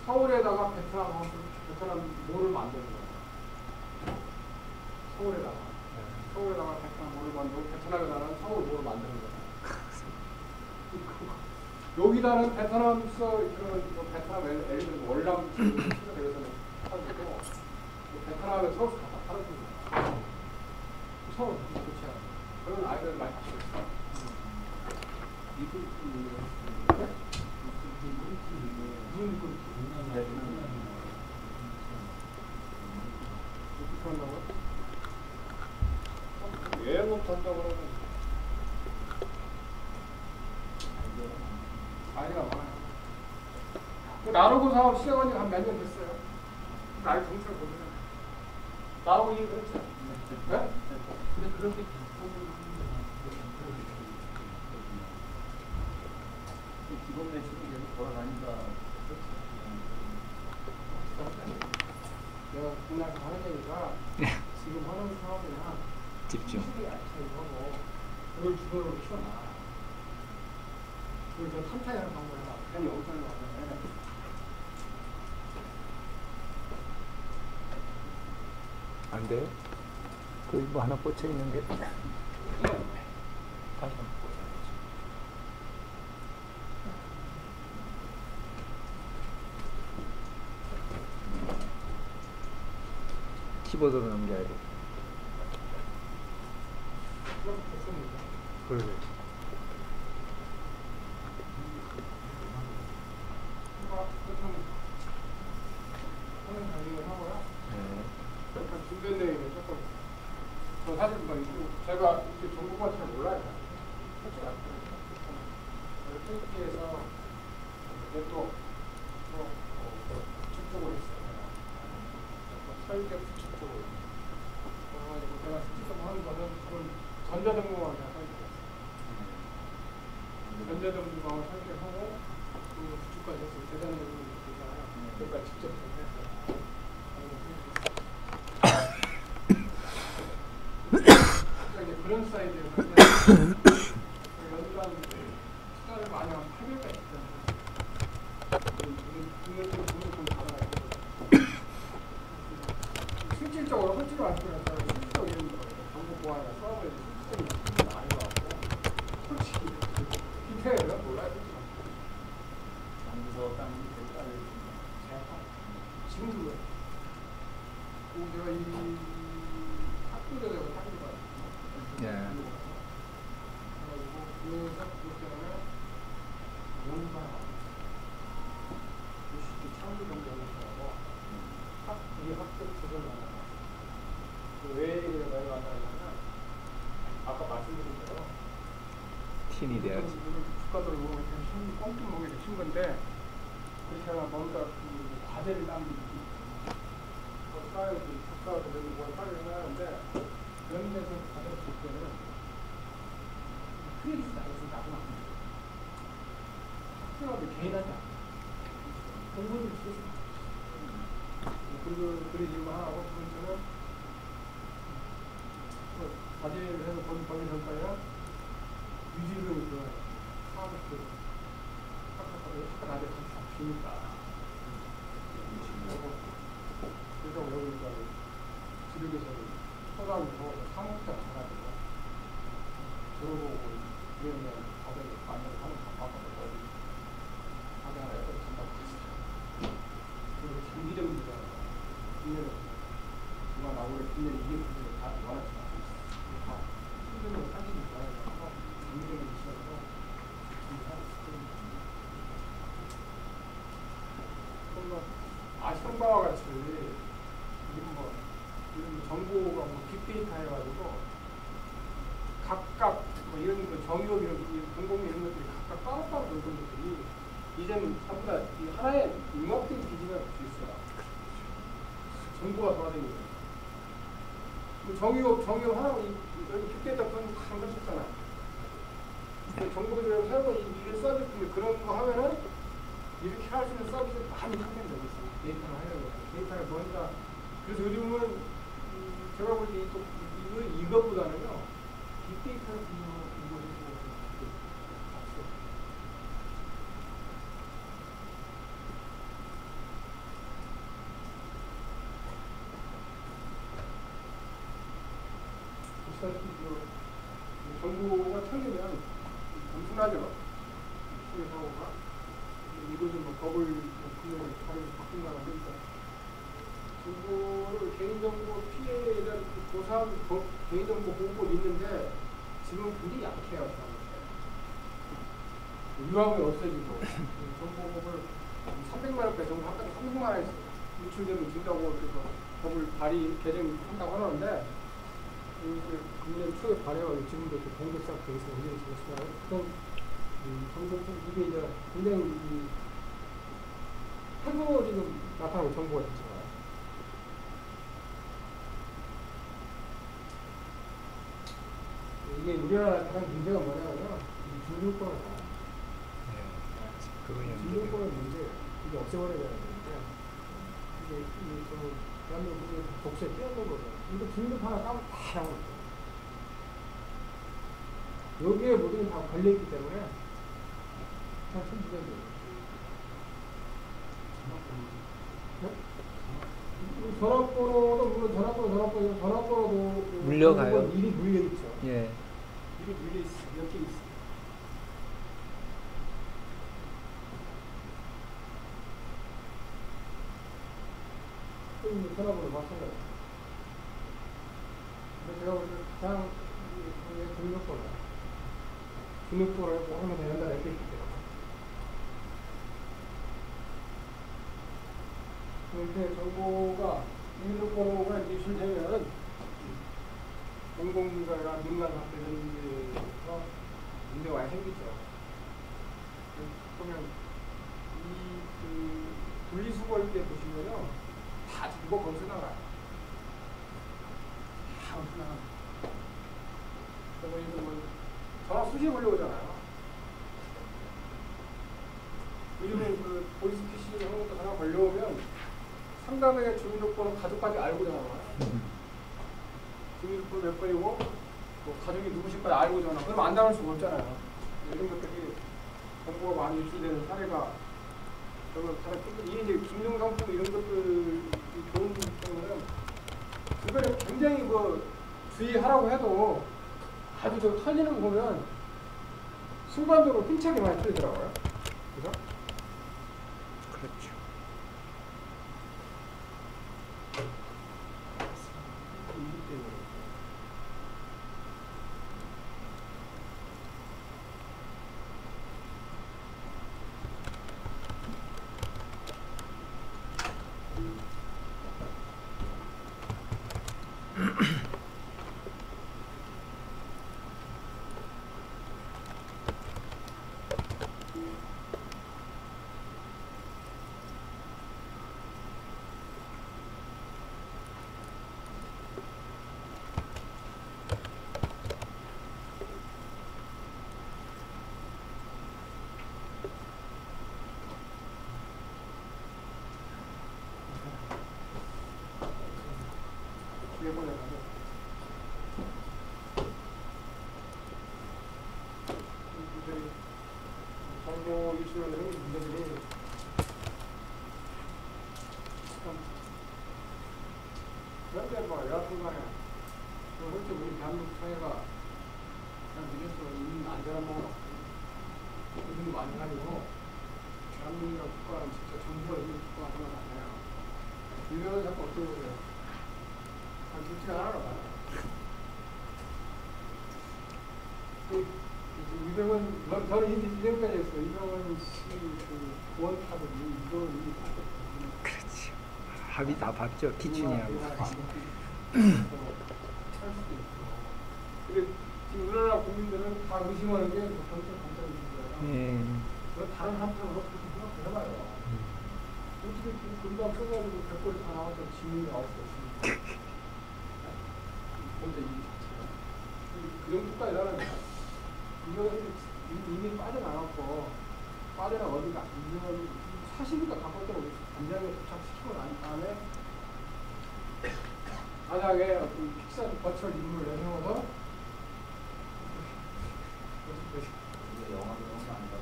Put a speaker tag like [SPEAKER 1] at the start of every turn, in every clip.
[SPEAKER 1] 서울에다가 베트남 몰을 만드는 거야. 서울에다가 베트남 몰을 만들고 베트남에다가는 서울 몰을 만드는 거야. 여기다는 베트남서 그런 베트남 예를 들어 월남 시대에서는 팔고 베트남에 서울 갖다 팔아주는 거야. 서울 그렇지 않아. 그런 아이들 많이 갖고 있어. 왜 못한다고 그러면 아이가 많아요. 나로고 사업 시작한 지 한 몇 년 됐어요. 나이 동생 보면 나하고 일 그렇죠. 네? 근데 그렇게
[SPEAKER 2] 기본 매출이 계속 돌아가니까
[SPEAKER 1] 내가 그날 하는 얘기가 지금 하는 사업이나
[SPEAKER 3] 집중.
[SPEAKER 1] 하고 그걸 주도로 키워놔. 그걸 저 탄타이하는 방법이야. 괜히 여기서 하는 거 아니야.
[SPEAKER 3] 안 돼요? 거기 뭐 하나 꽂혀 있는 게. 다시 한번 꽂아야지. 키보드로 넘겨야 돼. 그래.
[SPEAKER 1] 준비했네. 조금 저 사실 뭐 제가 이렇게 정보가 잘 몰라요. 솔직히 안 그래요. 트위터에서 또 축적을 했어요. 설계 축적을. 그래가지고 제가 스티커 하는 거는 그걸 전자등록망을 그냥 설계했어요. 전자등록망을 설계하고 그 구축까지 했어요. 대전등록이 있잖아요. 그러니까 직접 했어요. 그런 사이즈에서 연간 투자를 많이 하면 800가 있잖아요. 돈을 좀 받아야 돼. 실질적으로 헐지로 안 끊어서 실질적인 정보 보안이나 서버에 실질적인 많이 나왔고 솔직히 디테일은 몰라요.
[SPEAKER 2] 정부서 땅이 될까요?
[SPEAKER 1] 지금도 그래요. 제가 이 학교에 대해서 학교가
[SPEAKER 3] 예.
[SPEAKER 1] 그래서 그것 때문에 뭔가 창조 경쟁하고 이 학교 부분을 왜 이렇게 많이 만나냐면 아까 말씀드린 대로
[SPEAKER 3] 팀이 돼야지.
[SPEAKER 1] 국가적으로 보면 꽁뚱 먹이를 친 건데 그렇게 하면 뭔가 그 과제를 남기지 쌓여서 국가가 되는 걸 활용을 하는데 그런 데서 과제를 줄 때는 크레딧이 나가서 나도 안 돼. 학생한테 개인한테 안 돼. 공부를 시켜서 그리고 하고 두 번째는 과제를 해서 버린 전까지는 유지비용이 들어가요. 사업을 들어가요. 학교 나중에 같이 다 주니까. 그래서 여기가 지역에서는 소담으로 상업자가 가가지고 들어보고 이런 데 가격을 많이 하는 방법을 어디 가게 하나 여기서 간다고 했어요. 그리고 장기적입니다. 국내는 누가 나오래 국내 이게 다 원하지 않고 다 힘들면 사진이 원하지 않고 장기적인 시간으로 아시안바와 같이 이런 정보가 빅데이터 해가지고 각각 이런 정의역 이런 공공 이런 것들이 각각 따로따로 놀던 것들이 이제는 전부 다 하나의 융합된 기지가 될 수 있어요. 정보가 돌아다니고 정의역 하나 여기 빅데이터 그런 거 하셨잖아. 정보들을 새로 이런 서비스 그런 거 하면은 이렇게 할 수 있는 서비스를 많이 하게 되고 있어요. 데이터를 하려고. 데이터를 뭔가 그래서 요즘은 제가 볼 때 이것보다는요 빅데이터를 아시다시피 정부가 틀리면 엄청나죠. 수요 사고가 이것은 뭐 법을 분명히 바꾼다고 하니까 정부를 개인정보 피해에 대한 보상 개인정보 보호법이 있는데 지금 굉장히 약해요. 유학이 없어지고 정보법을 300만 원까지 정부 한까지 300만 원에 유출되면 준다고 그래서 법을 개정한다고 하는데 이제 금년 초에 발효하고 지금도 이렇게 공개상 되어 있어서 굉장히 좋습니다. 그럼 정보 이게 이제 굉장히 해고 지금 나타나는 정보가 있잖아요. 이게 우리나라 가장 문제가 뭐냐면요, 중증권을 다. 중증권의 문제예요. 이게 없애버려야 되는데 이게 좀 대한민국의 독서에 뛰어든 거죠. 이거 중립 하나 까면 다 나오는 거예요. 여기에 모든 게 다 걸려있기 때문에 참 문제예요. 전화번호도 물론 전화번호도
[SPEAKER 3] 물려가요.
[SPEAKER 1] 미리 물려있죠.
[SPEAKER 3] 예.
[SPEAKER 1] 미리 물려있어. 몇 개 있어. 전화번호 마찬가지. 근데 제가 볼 때 가장 등록번호를 꼭 하면 된다고 했기 때문에. 이렇게 정보가 등록번호가 유출되면 공공기관이나 민간 학교에서 문제가 많이 생기죠. 그러면 분리수거할 때 보시면요, 다 이거 거기서 나가요. 다 거기서 나가요. 그래서 뭐 전화 수시에 올려오잖아요. 요즘은 그 보이스피싱 하는 것도 전화 걸려오면 상담의 주민등록번호 가족까지 알고 전화 와요. 주민등록번호 몇 번이고 뭐 가족이 누구실까지 알고 전화. 그러면 안 당할 수가 없잖아요. 이런 것들이 정보가 많이 유출되는 사례가 저는 가장 큰 이게 이제 금융상품 이런 것들이 좋은 경우는 주변에 굉장히 뭐 주의하라고 해도 아주 저 털리는 거 보면 순간적으로 힘차게 많이 털리더라고요. 그죠?
[SPEAKER 3] 그렇죠.
[SPEAKER 1] 이기 때문에. 정보 유출을 하는 문제들이 그런데 뭐 여하튼간에 솔직히 우리 대한민국 사회가 그냥 이래서 이민 안전한 먹은 없고 이민도 많이 가지고 대한민국이라는 국가는 진짜 정부가 있는 국가가 하나가 아니에요. 유명한 자꾸 어떻게 보세요? 둘 중에 하나로 봐요. 이병헌, 저는 이제 이전까지 했어요. 이병헌 씨그 구원탑을 이거는 이미 다 됐거든요.
[SPEAKER 3] 그렇지. 합의 다 봤죠. 기춘이하고.
[SPEAKER 1] 할 수도 있고. 근데 지금 우리나라 국민들은 다 의심하는 게 경찰 검찰인 거예요. 그 다른 한편으로 그렇게 생각해봐요. 어떻게 금방 써가지고 백골이 다 나와서 지문이 나올 수 없습니까? 근데 그 정도까지 나는 이거 이미 빠져나갔고 빠져나 어디가 이건 사실이니까 갖고 단장에 도착시키고 난 다음에 만약에 어떤 픽사한 버추얼 인물을 내세워서
[SPEAKER 2] 이게 영화도 아니다.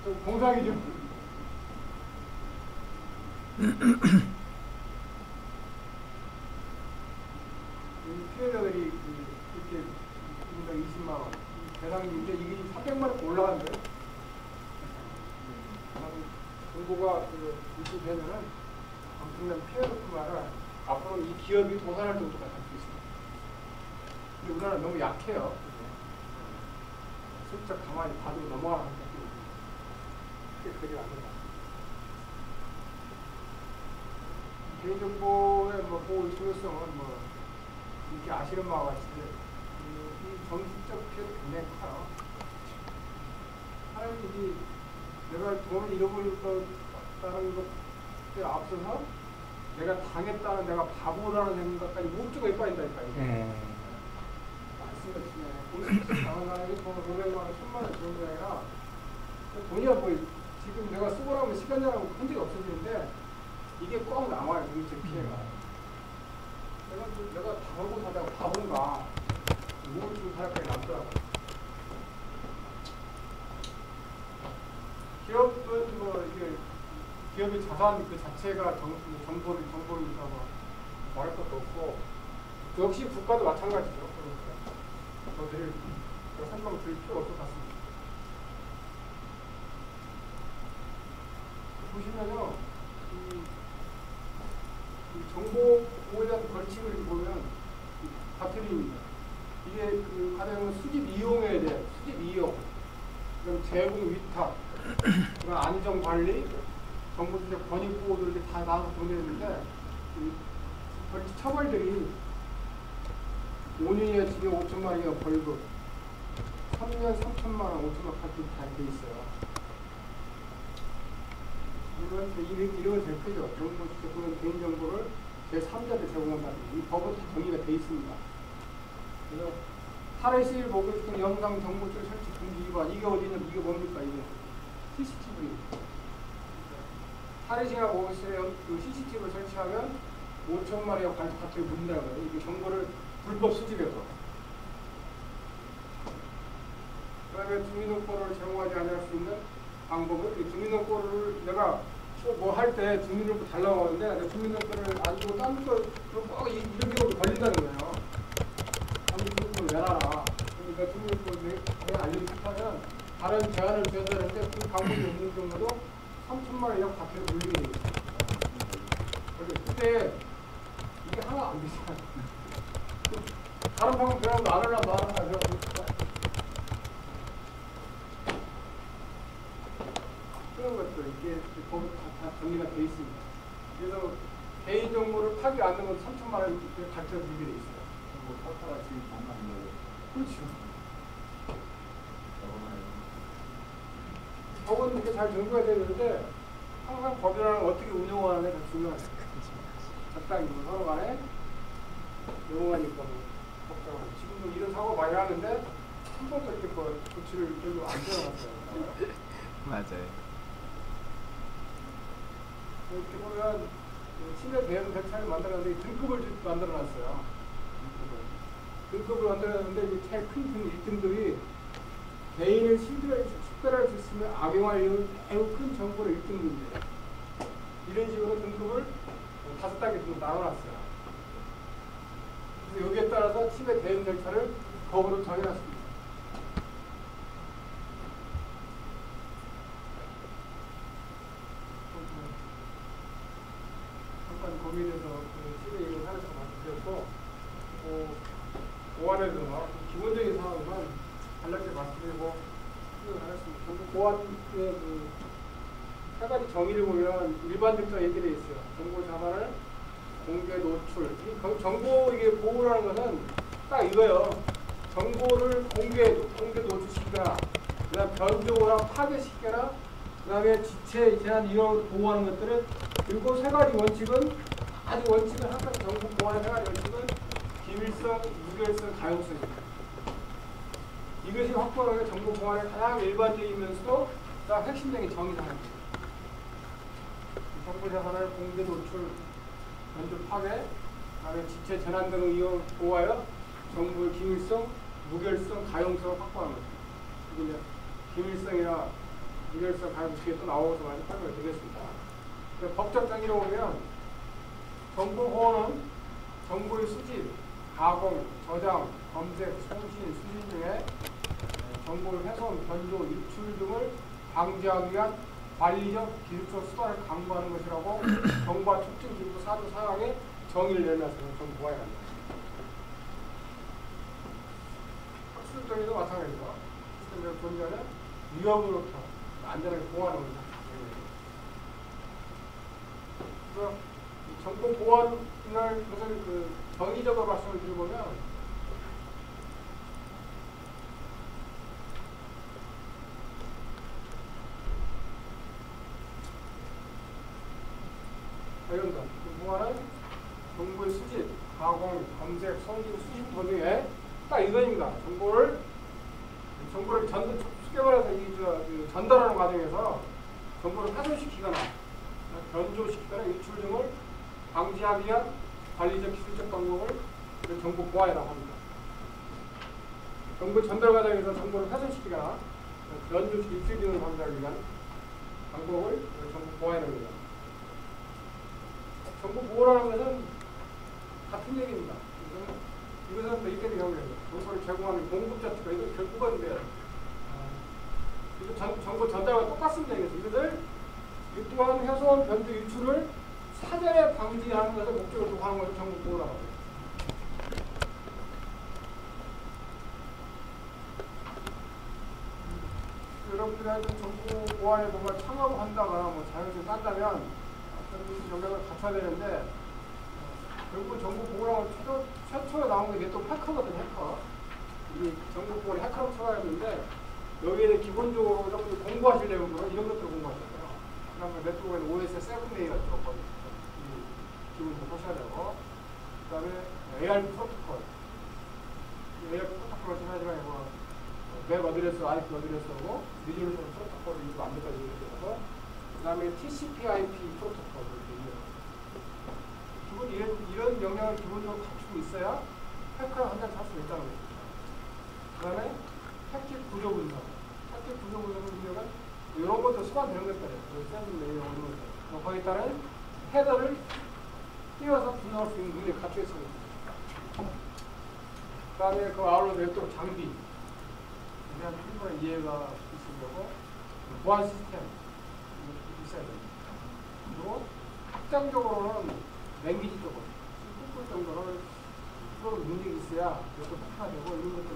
[SPEAKER 1] 좀 공상이 좀 올라간대요. 정보가 유출되면은 엄청난 피해를 뿐만 앞으로 이 기업이 도산할 정도가 될 수 있습니다. 근데 우리나라는 너무 약해요. 슬쩍 가만히 봐도 넘어가는 것도 크게 그리 안 된다. 개인정보의 보호 중요성은 이렇게 아시는 바와 같이 이 정신적 피해도 굉장히 커요. 사람이 내가 돈을 잃어버렸다는 것에 앞서서 내가 당했다는 내가 바보라는 생각까지 목적에 빠진다니까요. 말씀을 치네. 당한 사람이 돈 500만 원, 1000만 원 그런 게 아니라 돈이야 지금 내가 쓰고 나면 시간 나가면 흔적이 없어지는데 이게 꼭 남아요. 정신적 피해가. 내가 당하고 사다가 바본가 우울증 사람까지 남더라고요. 기업은 이게 기업의 자산 그 자체가 정보니까 말할 것도 없고 역시 국가도 마찬가지죠. 그러니까 더 설명 드릴 필요 없을 것 같습니다. 보시면요, 이 정보 보호에 대한 벌칙을 보면 다트림입니다. 이게 그 가령 수집 이용에 대한 수집 이용, 그다음 제공 위탁, 그다음 안정 관리, 정보적 권익 보호들 이렇게 다 나와서 보내는데 벌칙 처벌들이 5년 이하 징역 5천만 원 이하 벌금, 3년 3천만 원, 5천만 원까지 다 돼 있어요. 이런 제일 크죠. 정보 또는 개인정보를 제3자한테 제공한다는 이 법은 다 정의가 돼 있습니다. 그래서 탈의실 목욕 등 영상 정보줄 설치 금지 위반 이게 어디냐 이게 뭡니까 이게 CCTV. 탈의실이나 목욕실에 그 CCTV를 설치하면 5천만 원의 과태료 물린다는 거예요. 이게 정보를 불법 수집해서. 그다음에 주민등록번호를 제공하지 않을 수 있는 방법을 주민등록번호를 내가 뭐 할 때 주민등록번 달라고 하는데 내가 주민등록번호를 안 주고 딴 거 꼭 이런 경우도 걸린다는 거예요. 아니 주민등록번호 내놔라. 그러니까 주민등록번호 내가 알려주기 싫다면 다른 제안을 주셨다는데 그 방법이 없는 경우도 3천만 원 이상 과태료 물리게 돼 있어요. 근데 이게 하나 안 되잖아요. 다른 방법 배우면 안 하려면 안 하려면 그런 것들 이게 다 정리가 돼 있습니다. 그래서 개인정보를 파기 않는 건 3천만 원 과태료 물리게 돼 있어요.
[SPEAKER 2] 뭐 파파라치 장난인 거예요.
[SPEAKER 1] 그렇죠. 법은 이렇게 잘 정부가 되는데 항상 법이라는 어떻게 운영하는 게 중요하죠. 적당히 서로 간에 영어하니까 복잡하고 지금도 이런 사고가 많이 하는데 한 번도 이렇게 조치를 별로 안 들어갔어요.
[SPEAKER 3] 맞아요.
[SPEAKER 1] 이렇게 보면 침해 대응 절차를 만들었는데 등급을 만들어놨어요. 등급을 만들었는데 이제 제일 큰 등 1등급이 개인을 식별할 수 있으면 악용할 매우 큰 정보를 1등급인데 이런 식으로 등급을 5단계 정도 나눠놨어요. 그래서 여기에 따라서 침해 대응 절차를 법으로 정해놨습니다. 잠깐 거기에 대해서 침해 이익을 하면서 말씀드렸고 보안에서 기본적인 사항만 간략하게 말씀드리고 하겠습니다. 정부 보안의 세 가지 정의를 보면 일반적으로 얘기되어 있어요. 정보 자산을 공개 노출. 정보 이게 보호라는 것은 딱 이거예요. 정보를 공개 노출시켜라. 그다음 변조나 파괴시켜라. 그다음에 지체, 제한 이런 보호하는 것들은 그리고 세 가지 원칙은 아주 원칙은 항상 정보 보호의 세 가지 원칙은 기밀성, 무결성, 가용성입니다. 이것이 확보하는 정보 보안의 가장 일반적이면서도 딱 핵심적인 정의사항입니다. 정보 자산을 공개 노출, 변조 파괴, 그다음에 지체 재난 등을 이용 보호하여 정보의 기밀성, 무결성, 가용성을 확보하는 것입니다. 이게 기밀성이나 무결성, 가용성 뒤에 또 나오면서 많이 설명을 드리겠습니다. 법적 정의로 보면 정보 보호는 정보의 수집, 가공, 저장, 검색, 송신, 수신 등의 정보를 훼손, 변조, 유출 등을 방지하기 위한 관리적, 기술적 수단을 강구하는 것이라고 정부와 촉진기구 4조 4항에 정의를 내려서 정부 보호해야 합니다. 학술적에도 마찬가지죠. 시스템에서 존재하는 위협으로부터 안전하게 보호하는 겁니다. 그래서 정보 보안을 무슨 정의적으로 말씀을 드려보면 이런다. 보안은 정보의 수집, 가공, 검색, 송진, 수집 등에 딱 이건입니다. 정보를 쉽게 말해서 전달하는 과정에서 정보를 훼손시키거나 변조시키거나 유출 등을 방지하기 위한 관리적 기술적 방법을 정보 보안이라고 합니다. 정보 전달 과정에서 정보를 훼손시키거나 변조시키거나 유출 등을 방지하기 위한 방법을 정보 보안이라고 합니다. 정보 보호라는 것은 같은 얘기입니다. 이것은 이렇게 경우에는 정보를 제공하는 공급자 측과 이건 결국은 정보 전달과 똑같습니다. 이것을 유통하는 훼손, 변조, 유출을 사전에 방지하는 것을 목적으로 두고 하는 것을 정보 보호라고 합니다. 여러분들이 하여튼 정보 보안에 뭔가 창업한다거나 뭐 자격증 딴다면 어떤 영역을 갖춰야 되는데 결국 정보 보호라고 최초에 나온 게 또 해커거든요. 해커. 이 정보 보호를 해커로 쳐야 되는데 여기에 기본적으로 여러분들 공부하시려면 이런 것들을 공부하셔야 돼요. 그다음에 네트워크에는 OS 7레이어 쪽 기본적으로 하셔야 되고 그 다음에 ARP 프로토콜 ARP 프로토콜을 생각하지만 웹 어드레스, IP 어드레스하고 리졸루션 프로토콜을 이거 완벽하게 이용해서 그 다음에 TCP/IP 프로토콜 기본 이런 영역을 기본적으로 갖추고 있어야 해커를 한 장 할 수 있다는 거죠. 그 다음에 패킷 구조 분석. 패킷 구조 분석 능력은 이런 것도 수반되는 것들이에요. 센스 레이어 오는 것들. 거기에 따른 헤더를 띄워서 분석할 수 있는 능력을 갖추고 있습니다. 그 다음에 그 아울러 넷도록 장비. 대한 충분한 이해가 있으려고 보안 시스템 있어야 됩니다. 그리고 확장적으로는 랭귀지 쪽으로 꿀꿀 정도를 프로그램 능력이 있어야 이것도 확화가 되고 이런 것들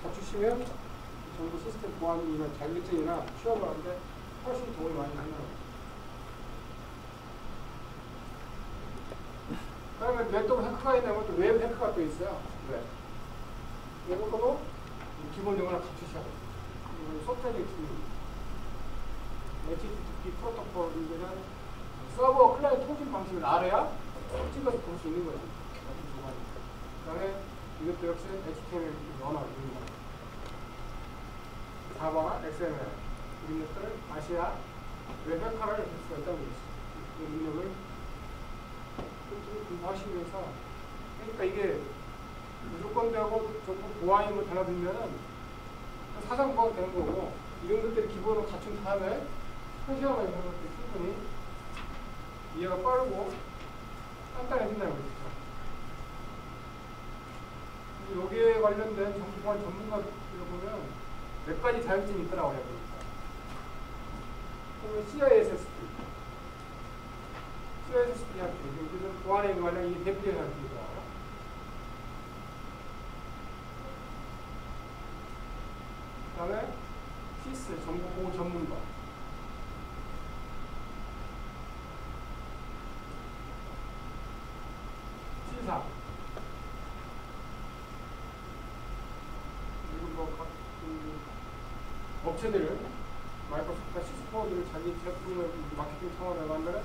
[SPEAKER 1] 갖추시면 정부 시스템 보안이나 자격증이나 취업을 하는데 훨씬 도움이 많이 되는 거예요. 그다음에 웹도 해커가 있는 것도 웹 해커가 또 있어요. 웹. 이것도 기본 영어를 갖추셔야 돼요. 소프트웨어 HTTP 프로토콜 이거는 서버 클라이언트 통신 방식을 알아야 찍어서 볼 수 있는 거예요. 그 다음에 이것도 역시 HTML 언어입니다. 자바, XML 이런 것들을 아셔야 웹 해커를 할 수가 있다는 거죠. 그 능력을 공부하시면서 그러니까 이게 무조건 되고 정보 보안이 뭐 달라지면은 사상 보호가 되는 거고 이런 것들이 기본으로 갖춘 다음에 현시화가 있는 것들이 충분히 이해가 빠르고 간단해진다는 거죠. 여기에 관련된 정보 보안 전문가들 보면 몇 가지 자격증이 있더라고요. 그러면 CISSP 학교, 여기는 보안에 관련 이 대표적인 학교입니다. 그 다음에 CIS, 정보보호 전문가. 시사. 그리고 뭐, 업체들은 마이크로소프트가 시스코드를 자기 제품을 마케팅 차원으로 만드는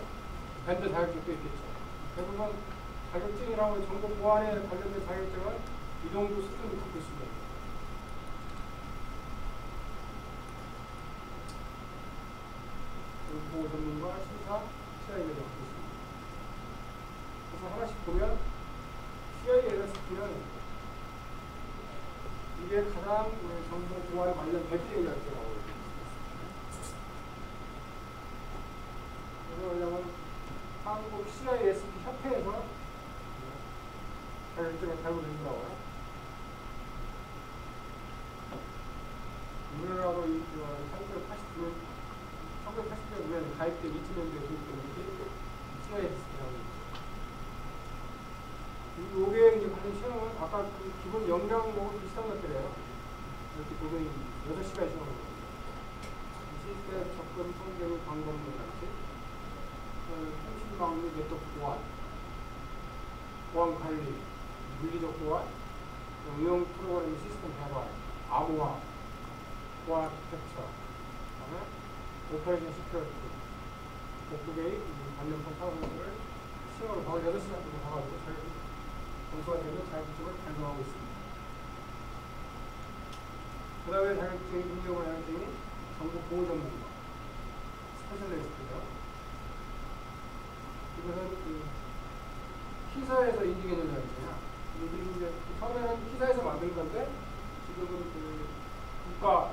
[SPEAKER 1] 밴드 자격증도 있겠죠. 대부분 자격증이라고 하면 정보 보안에 관련된 자격증은 이 정도 수준을 갖고 있습니다. 보호 전문가, 심사, CIS를 갖고 있습니다. 그래서 하나씩 보면 CISP는 이게 가장 정보 보안에 관련 대표적인 자격증이라고 합니다. 그래서 왜냐하면 한국 CISP 협회에서 자격증을 발급해주더라고요. 1980년에 가입된 2000년도에 도입된 CIA 디스크라고 있죠. 요게 이제 관련 시험은 아까 그 기본 역량하고 비슷한 것들이에요. 이렇게 도저히 6시간 시험을 합니다. 시스템 접근 통제로 방법론이랄지 통신 방류 네트워크 보안, 보안 관리, 물리적 보안, 응용 프로그래밍 시스템 개발, 암호화, 보안 캡처, 그다음에 오퍼레이션 시큐리티, 복구개입, 관련성 사업을 시험을 바로 8시간 정도 가가지고 점수가 되면 자격증을 발급하고 있습니다. 그 다음에 자격증이 인정한 자격증이 정보 보호 전문가, 스페셜리스트죠. 이것은 그 키사에서 인증해준 자격증이야. 이제 처음에는 키사에서 만든 건데 지금은 그 국가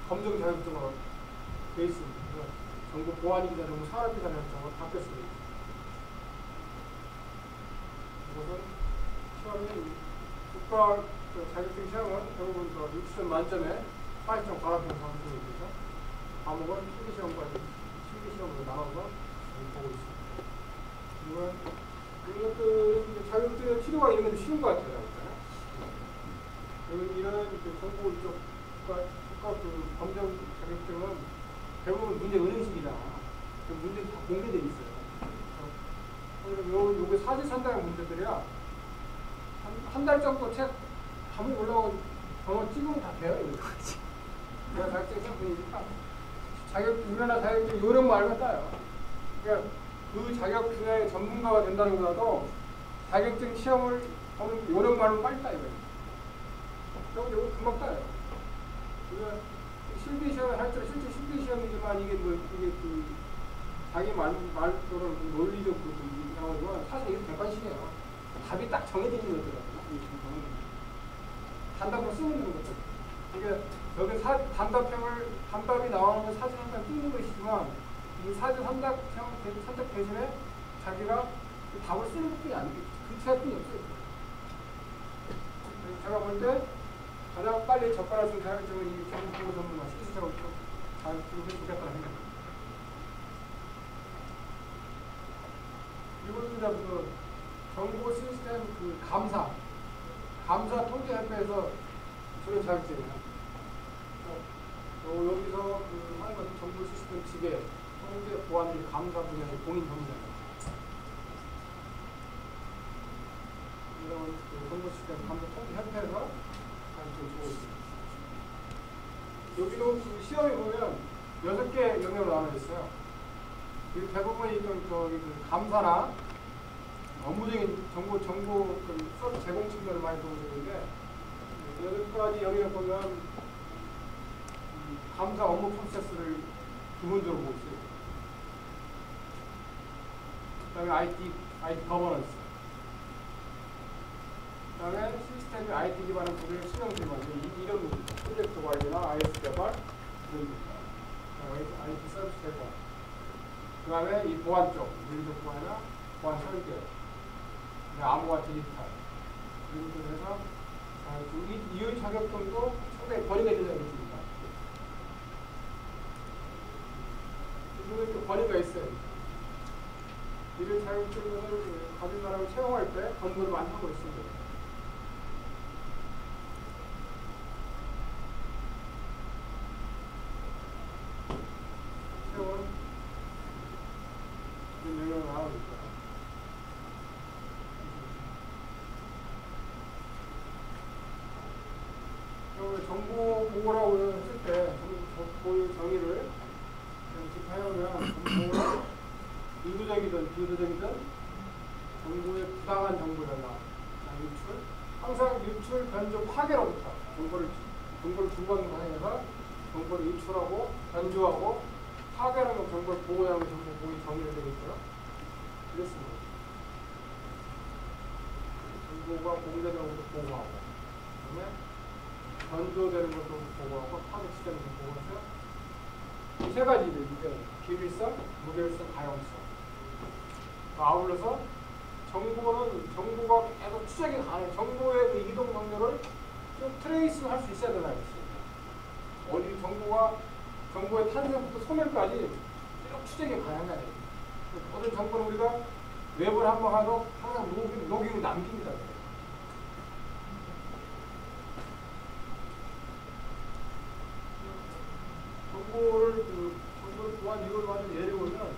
[SPEAKER 1] 검정 자격증으로 돼 있습니다. 그래서 정보 보안이기자, 정보 산업기자 자격증으로 바뀌었습니다. 이것은 시험이 국가 자격증 시험은 대부분 60점 만점에 80점 과락형 상승이 있죠. 과목은 필기시험까지 실기시험으로 나눠서 보고 있습니다. 이것도 자격증 치료가 이런 게 쉬운 것 같아요. 이런 정보 이쪽 국가 그 검정 자격증은 대부분 문제 은행식이다. 그 문제 다 공개되어 있어요. 요게 사지선다의 문제들이야. 한 달 정도 책 감이 올라오고 번호 찍으면 다 돼요. 내가 자격증 시험 보니까 우리나라 자격증 요령 말고 따요. 그러니까 그 자격 분야의 전문가가 된다는 것보다도 자격증 시험을 보는 요령 말로 빨리 따요. 이거 금방 따요. 그러니까 실기 시험을 할 때 실제 실기 시험이지만 이게 그 자기 말로는 논리적 그 상황이지만 사실 이게 객관식이에요. 답이 딱 정해져 있는 것들이거든요. 단답으로 쓰면 되는 거죠. 그러니까 여기 단답이 나오면 사진 한 장 띄는 것이지만 이 사진 선택 대신에 자기가 그 답을 쓰는 것뿐이 아니고 글자뿐이 없어요. 제가 볼 때 가장 빨리 접근할 수 있는 자격증은 이 정보 전문가 실시적으로 자격증을 주겠다는 생각입니다. 이것은 이제 그 정보 시스템 그 감사 통제협회에서 주는 자격증이에요. 여기서 그 하는 것은 정보 시스템 지배, 통제, 보안 및 감사 분야의 공인 전문가입니다. 이런 그 정보 시스템 감사 통제협회에서 자격증을 주고 있습니다. 여기도 그 시험에 보면 6개 영역으로 나눠 있어요. 대부분이 그 감사나 업무적인 정보 그 서비스 제공 측면을 많이 보고 있는데 8가지 영역 보면 감사 업무 프로세스를 기본적으로 보고 있어요. 그 다음에 IT 거버넌스, 그 다음에 시스템의 IT 기반의 구조의 수명 기반, 이런 프로젝트 관리나 IS 개발, 이런 IT 서비스 개발, 그 다음에 이 보안 쪽, 물리적 보안이나 보안 설계, 암호화 디지털, 이런 것들 해서 이 자격증도 상당히 권위가 있는 자격증입니다. 이거는 권위가 있어요. 이런 자격증을 가진 사람을 채용할 때 검토를 많이 하고 있습니다. 채용은 이런 내용을 나오고 있죠. 정보 보호라고 했을 때 정보 정의를 짚어보면 정보는 의도적이든 비의도적이든 정보의 부당한 정보 전달, 유출, 항상 유출, 변조, 파괴로부터 정보를 주고받는 과정에서 정보를 유출하고 변조하고 파괴하는 정보를 보호하는 정보 보호의 정의를 되고 있고요. 그렇습니다. 정보가 공개되는 것도 보호하고, 그다음에 변조되는 것도 보호하고 파괴시되는 것도 보호해서 이 세 가지를 비밀성, 무결성, 가용성. 아울러서 정보가 계속 추적이 가능해요. 정보의 그 이동 경로를 좀 트레이싱 할 수 있어야 되나 했어요. 어디 정보가 정보의 탄생부터 소멸까지 쭉 추적이 가능해요. 모든 정보는 우리가 웹을 한번 하고 항상 로깅을 남깁니다. 정보를 또한 이걸 가지고 예를 보면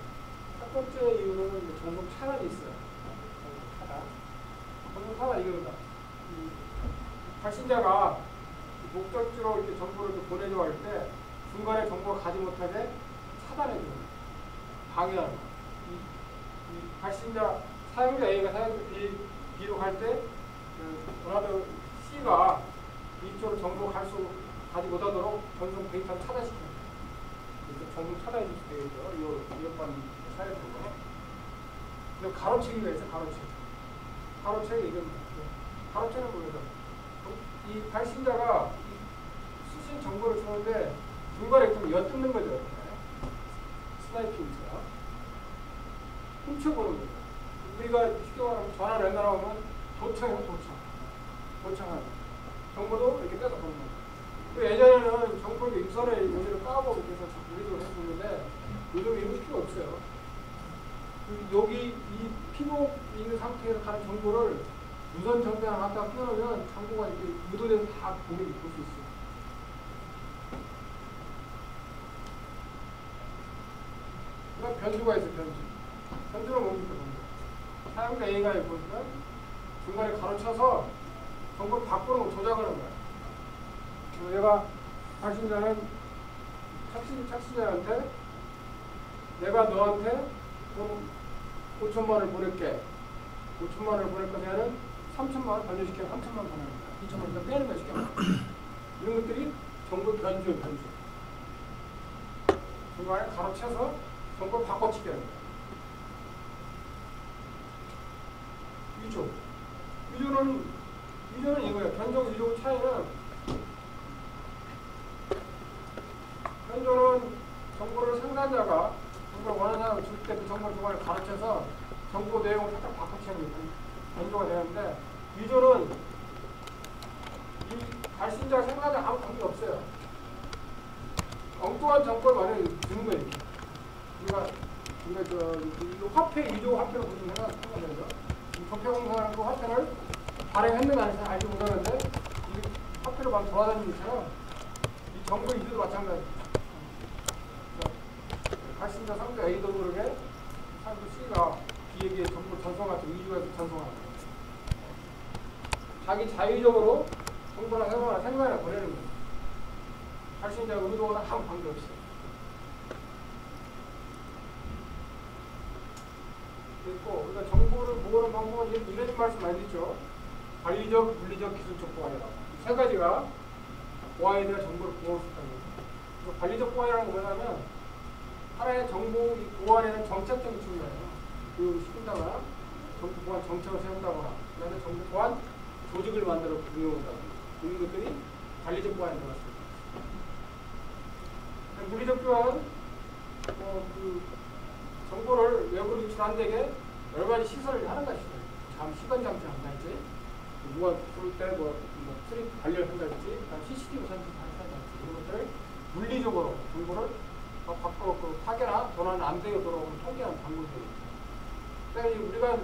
[SPEAKER 1] 첫 번째 이유는 정보 차단이 있어요. 정보 차단 이겁니다. 발신자가 목적지로 이렇게 정보를 보내려고 할 때 중간에 정보가 가지 못하게 차단해 줍니다. 방해하는 거. 이 발신자 사용자 A가 사용자 B로 갈 때 원하던 C가 이쪽으로 정보가 가지 못하도록 전송 데이터를 차단시키는 거예요. 그래서 전송 차단해 줄 수 되겠죠. 이것만 사용되고. 그리고 가로채기가 있어요. 가로채기 이겁니다. 가로채는 뭐예요? 이 발신자가 수신 정보를 주는데 중간에 좀 엿듣는 거죠. 스나이핑처럼 훔쳐보는 거죠. 우리가 쉽게 말하면 전화를 연달아 오면 도청하는 정보도 이렇게 뺏어 보는 거예요. 예전에는 정보를 임선을 요즘을 까보고 그래서 우리도 했었는데 요즘 이런 필요 없어요. 여기 이 피복 있는 상태에서 가는 정보를 무선 정보랑 갖다가 끼워놓으면 정보가 이렇게 유도돼서 다 보게 볼 수 있어요. 그러니까 변수가 있어요. 변수는 뭡니까? 사용자 A가 보니까 중간에 가로쳐서 정보를 바꾸는 거 조작을 하는 거야. 얘가 발신자는 착신자한테 내가 너한테 돈 5천만 원을 보낼게. 5천만 원을 보낼 거냐는 3천만 원 변조시켜 3천만 원 보내는 거야. 2천만 원 빼는 거야. 시켜. 이런 것들이 정보 변수. 중간에 가로쳐서 정보를 바꿔치기 하는 거야. 위조는 이거예요. 변조, 위조 차이는 변조는 정보를 생산자가 정보를 원하는 사람을 줄 때 그 정보를 중간에 가르쳐서 정보 내용을 살짝 바꿔치는 변조가 되는데 위조는 이 발신자 생산자 아무 관계 없어요. 엉뚱한 정보를 많이 주는 거예요. 이거 화폐, 위조 화폐로 보시면 상관되죠. 적폐공사라는 그 화폐를 발행했는가 안 했는가 알지 못하는데 이 화폐로 막 돌아다니는 것처럼 이 정보 위조도 마찬가지입니다. 발신자 상자 A도 모르게 상자 C가 B에게 정보 전송할 때 위조해서 전송하는 거예요. 자기 자의적으로 정보나 생각을 보내는 거예요. 발신자 의도나 아무 관계없어요. 있고, 우리가 정보를 모으는 방법은 이런 말씀 많이 듣죠. 관리적, 물리적, 기술적 보안이라고. 세 가지가 보안에 대한 정보를 모을 수 있다는 거죠. 관리적 보안이라는 건 뭐냐면 하나의 정보 보안에는 정책적인 측면이에요. 교육을 시킨다거나 정보 보안 정책을 세운다거나 그다음에 정보 보안 조직을 만들어 운영한다거나 이런 것들이 관리적 보안에 들어갔습니다. 물리적 보안은 정보를 외부로 유출 안 되게 여러 가지 시설을 하는 것이죠. 시간 장치를 한다든지, 누가 부를 때 트릭 관리를 한다든지, CCTV 한다든지 이런 것들을 물리적으로 정보를 밖으로 파괴나 전환 안 되게 돌아오는 통제하는 방법들이 있죠. 그러니까 우리가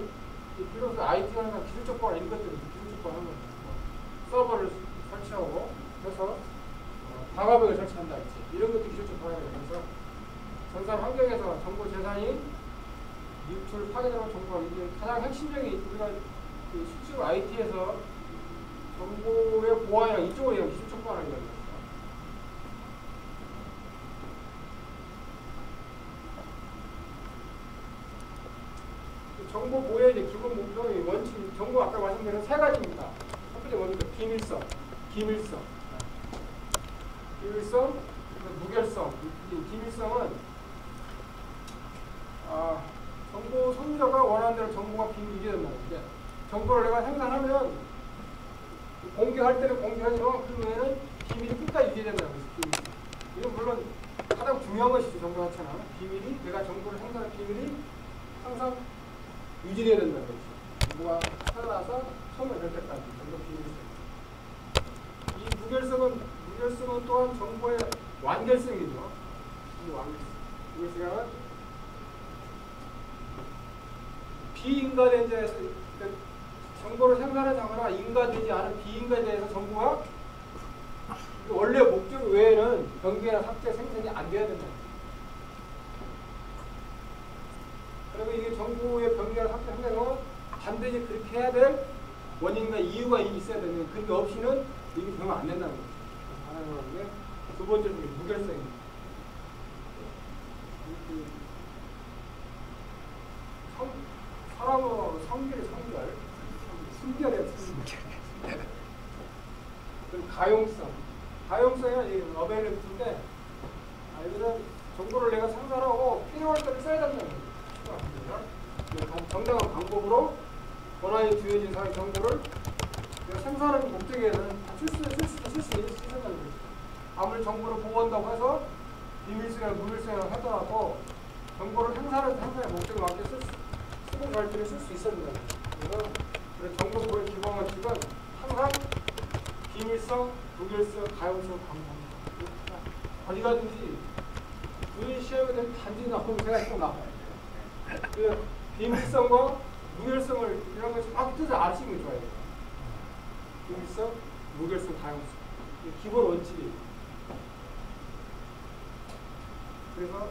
[SPEAKER 1] 비로소 IT가 하는 기술적 보안 이런 것들이 기술적 보안 하는 거죠. 서버를 설치하고 그래서 방화벽을 설치한다든지 이런 것도 기술적 보안이에요. 그래서 전산 환경에서 정보 재산이 유출 파괴되는 정보가 이제 가장 핵심적인 우리가 실제로 IT에서 정보의 보안이랑 이쪽으로 얘기하면 기술적 보안을 얘기합니다. 정보 보호의 이제 기본 목표의 원칙, 정보 아까 말씀드린 세 가지입니다. 첫 번째 뭡니까? 기밀성, 무결성. 기밀성은 정보 소유자가 원하는 대로 정보가 비밀이 유지된다는 거죠. 정보를 내가 생산하면 공개할 때는 공개하지만 그 외에는 비밀이 끝까지 유지된다는 거죠. 이건 물론 가장 중요한 것이죠. 정보 자체는 비밀이 내가 정보를 생산한 비밀이 항상 유지돼야 된다는 거죠. 정보가 태어나서 소멸될 때까지 정보 비밀성. 이 무결성은 또한 정보의 완결성이죠. 이걸 생각은 비인가된 자에서 정보를 생산하거나 인가되지 않은 비인가에 대해서 정부가 원래 목적 외에는 변경이나 삭제, 생성이 안 돼야 된다. 그리고 이게 정부의 변경이나 삭제, 생성은 반드시 그렇게 해야 될 원인과 이유가 있어야 되는, 그게 없이는 이게 되면 안 된다는 거죠. 하나는 게 두 번째로 무결성입니다. 사람은 성결, 순결이야, 순결. 그리고 가용성은 이 어베일리티인데, 이들은 정보를 내가 생산하고 필요할 때를 써야 된다는 거죠. 정당한 방법으로 권한이 주어진 사회 정보를 내가 생산하는 목적에는 쓸 수 있다는 거죠. 아무리 정보를 보호한다고 해서 비밀성이나 무밀성이라고 하더라도 정보를 행사하는 목적에 맞게 쓰고 갈 때는 쓸 수 있어야 된다. 그래서 정보 보호 기본 원칙은 항상 비밀성, 무결성, 가용성, 방법입니다. 어디 가든지 우리 시험에 대한 단지 나오면 제가 꼭 나와요. 그 비밀성과 무결성을 이런 걸 정확히 뜻을 아시면 좋아요. 비밀성, 무결성, 가용성. 기본 원칙이에요. 그래서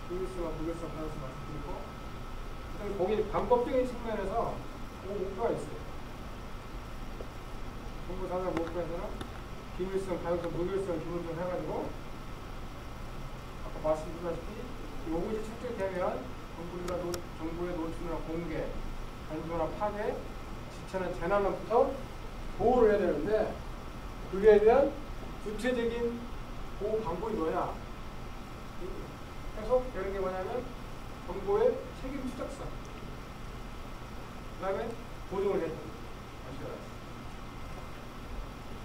[SPEAKER 1] 비밀성과 무결성, 가용성 말씀드리고, 그다음에 거기 방법적인 측면에서 목표가 있어요. 정보 상상 목표에서는 비밀성, 가용성, 무결성을 기본적으로 해가지고 아까 말씀드렸다시피 요구지 축적되면 정보의 노출이나 공개, 단조나 파괴, 지체나 재난으로부터 보호를 해야 되는데, 그에 대한 구체적인 보호 방법이 뭐냐? 계속 되는 게 뭐냐면 정보의 책임 추적성, 그 다음에 보증을 해야 됩니다.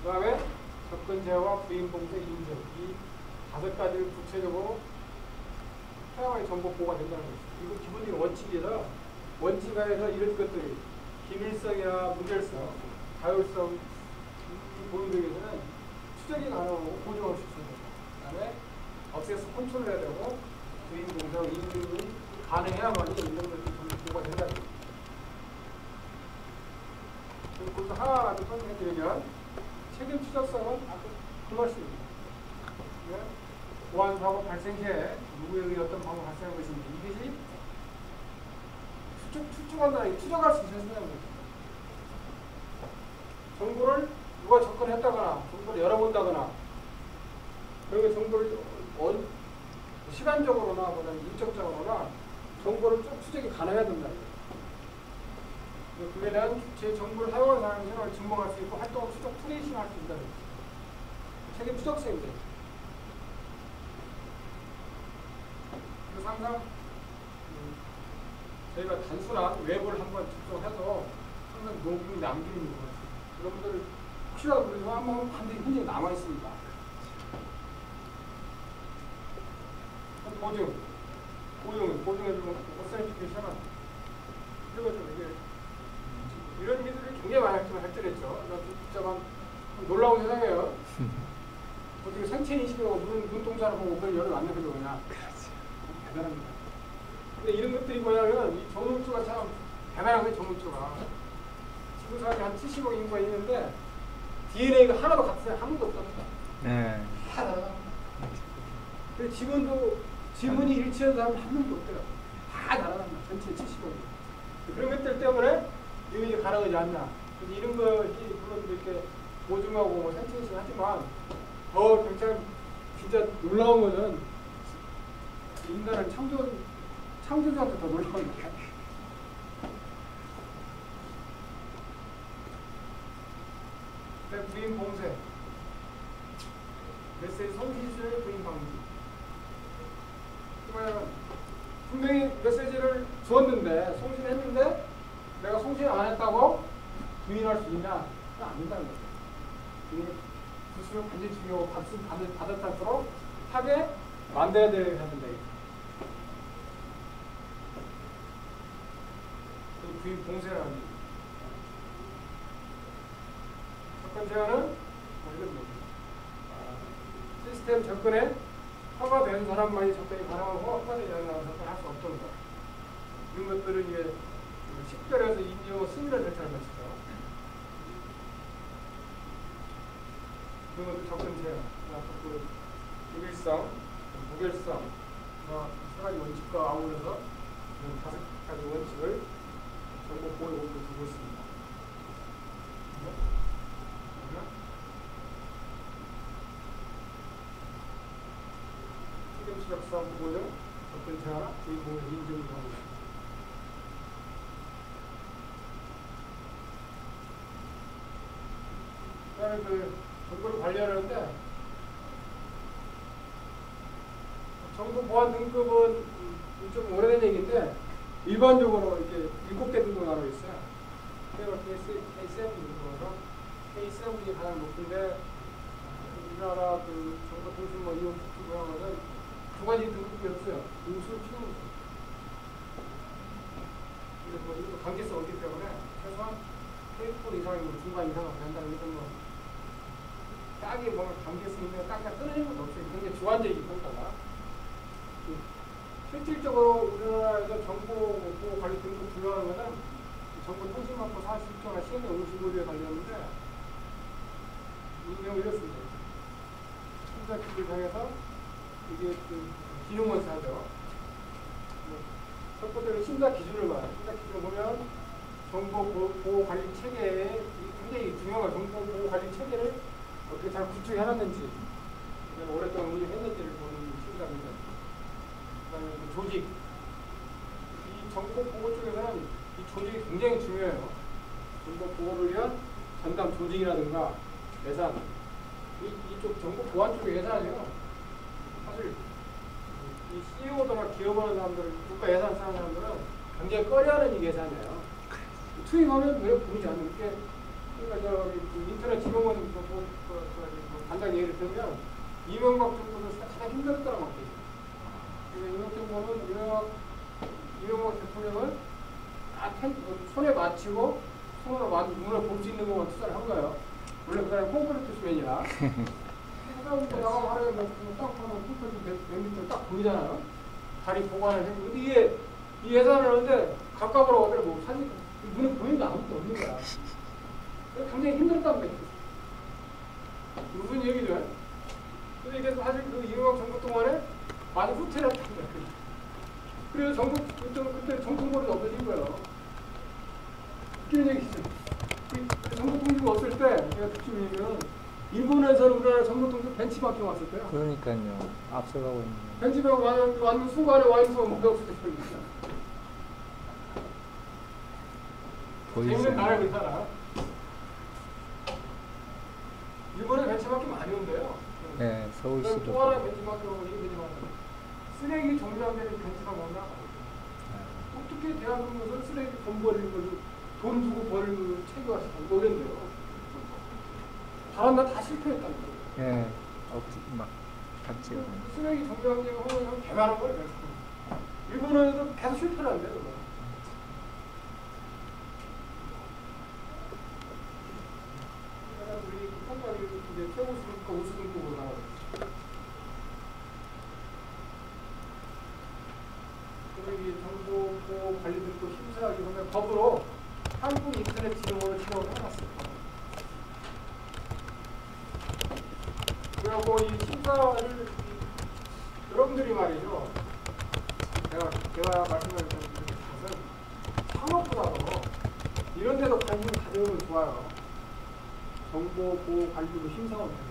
[SPEAKER 1] 그 다음에 접근 제어와 부인 봉쇄 인증, 이 5가지를 구체적으로 사용의 정보 보호가 된다는 거죠. 이거 기본적인 원칙이라, 원칙하에서 이런 것들이 기밀성이나 무결성, 가율성 보는 데에서는 추적이 가능하고 보증할 수 있습니다. 그 다음에 억세스 컨트롤 해야 되고, 부인 봉쇄 인증이 가능해야만이 이런 것들이 전부 보호가 된다는 거죠. 그래서 하나하나 설명해드리면, 책임 추적성은 아까 그 말씀입니다. 보안 사고 발생 시에 누구에 의해 어떤 방법이 발생한 것인지, 이것이 추측한다는 게 추적할 수 있어야 된다는 거죠. 정보를 누가 접근했다거나 정보를 열어본다거나, 그리고 정보를 시간적으로나 인적적으로나 정보를 쭉 추적이 가능해야 된다는 거죠. 그에 대한 제 정보를 사용하는 사람의 생활을 증명할 수 있고 활동을 추적 트레이싱 할 수 있다는 거죠. 책임 추적성입니다. 그래서 항상 저희가 단순한 외부를 한번 접속해서 항상 녹음이 남기는 것 같아요. 여러분들 혹시라도 그러지만 한번 반드시 흔적이 남아있습니다. 보증해주는 어센티케이션은 그리고 좀 이게 이런 일들이 굉장히 많이 발전했죠. 복잡한 놀라운 세상이에요. 어떻게 생체 인식하고 눈동자를 보고 그걸 열을 안 내버려 그냥. 대단합니다. 근데 이런 것들이 뭐냐면 이 정육수가 참 대단한 거예요. 정육수가 지구 사람이 한 70억 인구가 있는데 DNA가 하나도 같은 사람이 한 번도 없답니다.
[SPEAKER 3] 네.
[SPEAKER 1] 하나. 그리고 지문이 일치하는 사람이 한 명도 없대요. 다 날아갑니다. 전체 70억. 그런 것들 때문에 이게 가능하지 않나. 그래서 이런 것이 물론 이렇게 보증하고 뭐 생체인식 하지만 더 굉장히 진짜 놀라운 거는 인간은 창조자한테 더 놀라운 거야. 부인 봉쇄, 메시지 송신수의 부인 방지. 그러면 분명히 메시지를 주었는데 송신했는데 내가 송신 안 했다고 부인할 수 있냐? 안 된다는 거죠. 구술을 반드시 중요하고 받았을수록 하게 만들어야 된다. 부인 봉쇄라는 거. 첫 번째는 시스템 접근에 허가된 사람만이 적당히 가능하고 허가되지 않는 사람은 할 수 없던 거. 이런 것들은 이제 식별해서 인정을 승인을 절차를 거치죠. 그런 것도 접근 제한, 그 독일성, 무결성, 세 가지 원칙과 아우러서 이런 5가지 원칙을 정보 보호에 두고 있습니다. 책임 지적성 보호령, 접근 제한, 주인공의 인증 경우. 그다음에 그 정보를 관리하는데 정보 보안 등급은 좀 오래된 얘기인데 일반적으로 이렇게 7개 등급으로 나눠 있어요. 그래서 K7 등급으로 K7이 가장 높은데 우리나라 그 정보통신망 이용 특수부양은 두 가지 등급이 없어요. 우수, 최우수. 그래서 뭐 이것도 관계성이 없기 때문에 최소한 K4 이상이고 중간 이상은 된다는 것은 뭐 딱이 뭔가 관계성 있는 딱딱 끊어지는 건 없어요. 굉장히 주관적이기 때문에. 실질적으로 우리나라에서 정보 보호 관리 등급 중요한 것은 정보통신망법 41조나 시행령 55조에 달렸는데 이 내용 이렇습니다. 심사 기준을 정해서 이게 그 기능원사죠. 첫 번째로 심사 기준을 봐요. 심사 기준을 보면 정보 보호 관리 체계에 굉장히 중요한 정보 보호 관리 체계를 어떻게 잘 구축해놨는지 오랫동안 운영했는지를 보는 심사입니다. 그다음에 그 조직, 이 정보 보호 쪽에서는 이 조직이 굉장히 중요해요. 정보 보호를 위한 전담 조직이라든가 예산, 이쪽 정보 보안 쪽의 예산이요. 사실 이 CEO들이나 기업하는 사람들, 국가 예산 쓰는 사람들은 굉장히 꺼려하는 이 예산이에요. 투입하면 왜 부르지 않는 게, 그러니까 저기 그 인터넷 지원원 간단 예를 들면 이명박 정부에서 가장 힘들었다고 막 얘기해요. 이명박 대통령은 손에 맞추고 눈을 볼 수 있는 것만 투자를 한 거예요. 원래 그 사람이 콘크리트 시멘이라. 사람도 나가면 하루에 땅 파면 콘크리트 100m 딱 보이잖아요. 다리 보관을 해고. 근데 이게 이 예산을 하는데 가까우로 가더라도 뭐 사진 눈에 보이는 게 아무것도 없는 거야. 굉장히 힘들었다는 거예요. 무슨 얘기죠? 근데 이게 사실 그 이명박 정부 동안에 많이 후퇴를 했던 거예요. 그래서 그때 정통벌이 없어진 거예요. 웃기는 얘기죠. 정보통신부 없을 때, 제가 특징을 얘기하면, 일본에서는 우리나라 정보통신 벤치마킹 왔을 때요.
[SPEAKER 3] 그러니까요. 앞서가고 있는.
[SPEAKER 1] 벤치마킹 왔는 순간에 와인수가 뭔가 없을 때 보입니다. 재밌는 나라를 살아. 일본에 벤치마킹 많이 온대요.
[SPEAKER 3] 네, 서울시도.
[SPEAKER 1] 또 하나 벤치마킹으로 이게 벤치마킹. 쓰레기 정리하는 벤치마킹 온다. 어떻게 대한민국에서 쓰레기 돈 버리는 걸로 돈 주고 버리는 걸로 체계가 모른대요. 다른 나라 다 실패했다는 거예요.
[SPEAKER 3] 네, 막 같이.
[SPEAKER 1] 쓰레기 정리하는 거 하면 개발한 거예요. 일본에도 계속 실패를 한대요. 우리 평가를 이제 최우수등급, 우수등급으로 나와요. 그리고 정보 보호 관리 등급 심사하기 보면 법으로 한국 인터넷 지능으로 지정을 해놨어요. 그리고 이 심사를 여러분들이 말이죠. 제가 말씀드린 것은 산업보다도 이런 데도 관심 가져오면 좋아요. 정보 보호 관리도 심사하면 돼요.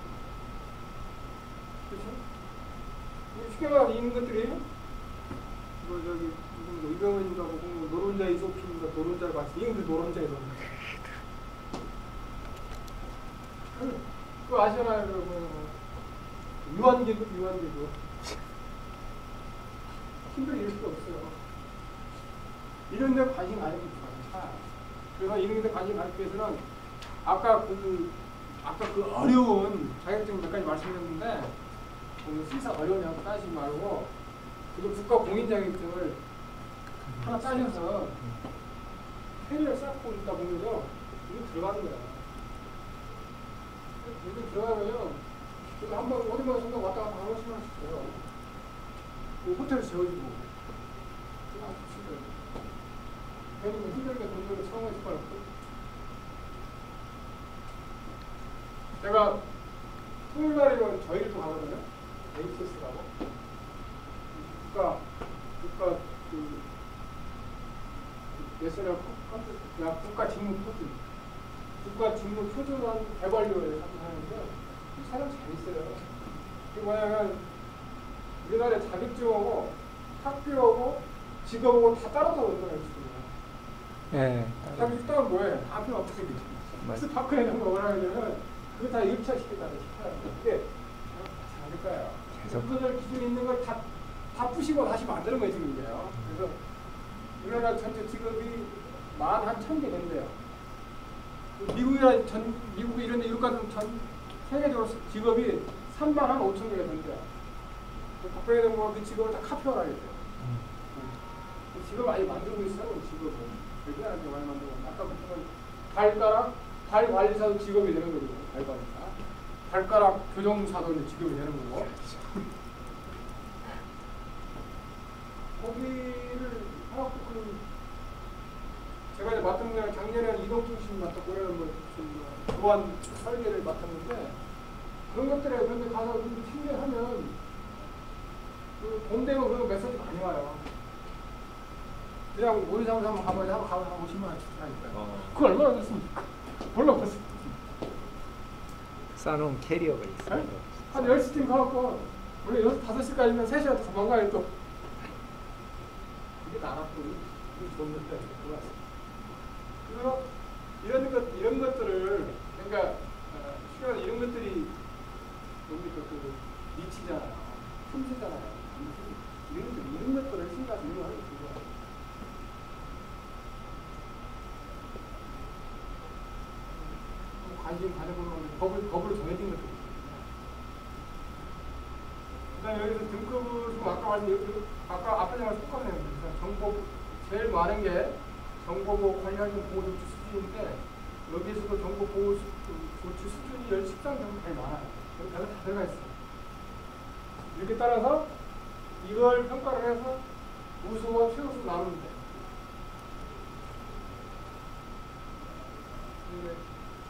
[SPEAKER 1] 그렇죠? 쉽게 말하면 있는 것들이 뭐 저기 뭐 이병헌인가 뭐 노른자 이소핀인가 노른자를 봤지. 이게 무슨 노른자 이소핀? 그 아시잖아요. 그 유한계급. 힘들게 이럴 수가 없어요. 이런 데 관심 가지고 있어요. 그래서 이런 데 관심 가지기 위해서는 아까 그 어려운 자격증 몇 가지 말씀드렸는데 심사 어려우냐고 따지지 말고 그리고 국가 공인 자격증을 하나 따셔서 회를 쌓고 있다 보면요 이거 들어가는 거야. 이거 들어가면요 한번 어디만 순간 왔다 갔다 한 번씩만 했어요. 그 호텔을 지어주고 아주 힘들어. 괜히 뭐 힘들게 돈 들고 처음 했을 거 없고. 제가 토요일날이면 저희도 가거든요. HS라고. 그 내셔널 국가 직무 표준. 국가 직무 표준한 대관료에 참석하는데 이 사람 잘 있어요. 그게 뭐냐면 우리나라에 자격증하고 학교하고 직업하고 다 따로 나오잖아요. 지금.
[SPEAKER 3] 예.
[SPEAKER 1] 자격증 따로 뭐해? 다 필요 없어. 그래서 파크에 있는 거 뭐라 하냐면 그거 다 1차 시켰다는 시켜요. 그게 잘할 거예요. 그거들 기준이 있는 걸 다 푸시고 다시 만드는 거예요, 지금 이게요. 그래서 우리나라 전체 직업이 11,000개 된대요. 미국 이런 데 이국 같은 전 세계적으로 직업이 35,000개가 된대요. 박근혜 정부가 그 직업을 다 카피하라 했대요. 그 직업 많이 만들고 있어요, 직업을. 대단하게 많이 만들고. 아까 보면 발 관리사도 직업이 되는 거거든요. 발 관리사. 발가락 교정사도 이제 직업이 되는 거고. 거기를 하고 제가 이제 맡은 게 작년에 이동통신 맡았고 올해는 보안 설계를 맡았는데 그런 것들에 그런데 가서 참여하면 그 돈 되면 그런 메시지 많이 와요. 그냥 모의사무소 한번 가봐야 한 50만 원 주라니까요. 그거 얼마나 됐습니까? 몰라봤어요.
[SPEAKER 3] 쌓아놓은 캐리어가 있어요.
[SPEAKER 1] 네? 한 10시쯤 가갖고 원래 5시까지면 3시간 도망가요 또. 이게 나라고 이게 좋은데 그래서 이런 것들을 그러니까 시간 이런 것들이 뭡니까 그 니치잖아요. 틈새잖아요. 이런 것들을 생각 이용하는 거죠. 관심 가져보면 법으로 정해진 것들이 있습니다. 그다음에 여기서 등급을 아까 말씀 아까 앞에 말씀 똑같네요. 정보 제일 많은 게 정보보호 관리하는 보호조치 수준인데 여기에서도 정보보호 조치 수준이 10장 정도 제일 많아요. 여기 다 들어가 있어요. 이렇게 따라서 이걸 평가를 해서 우수와 최우수 나누면 돼요.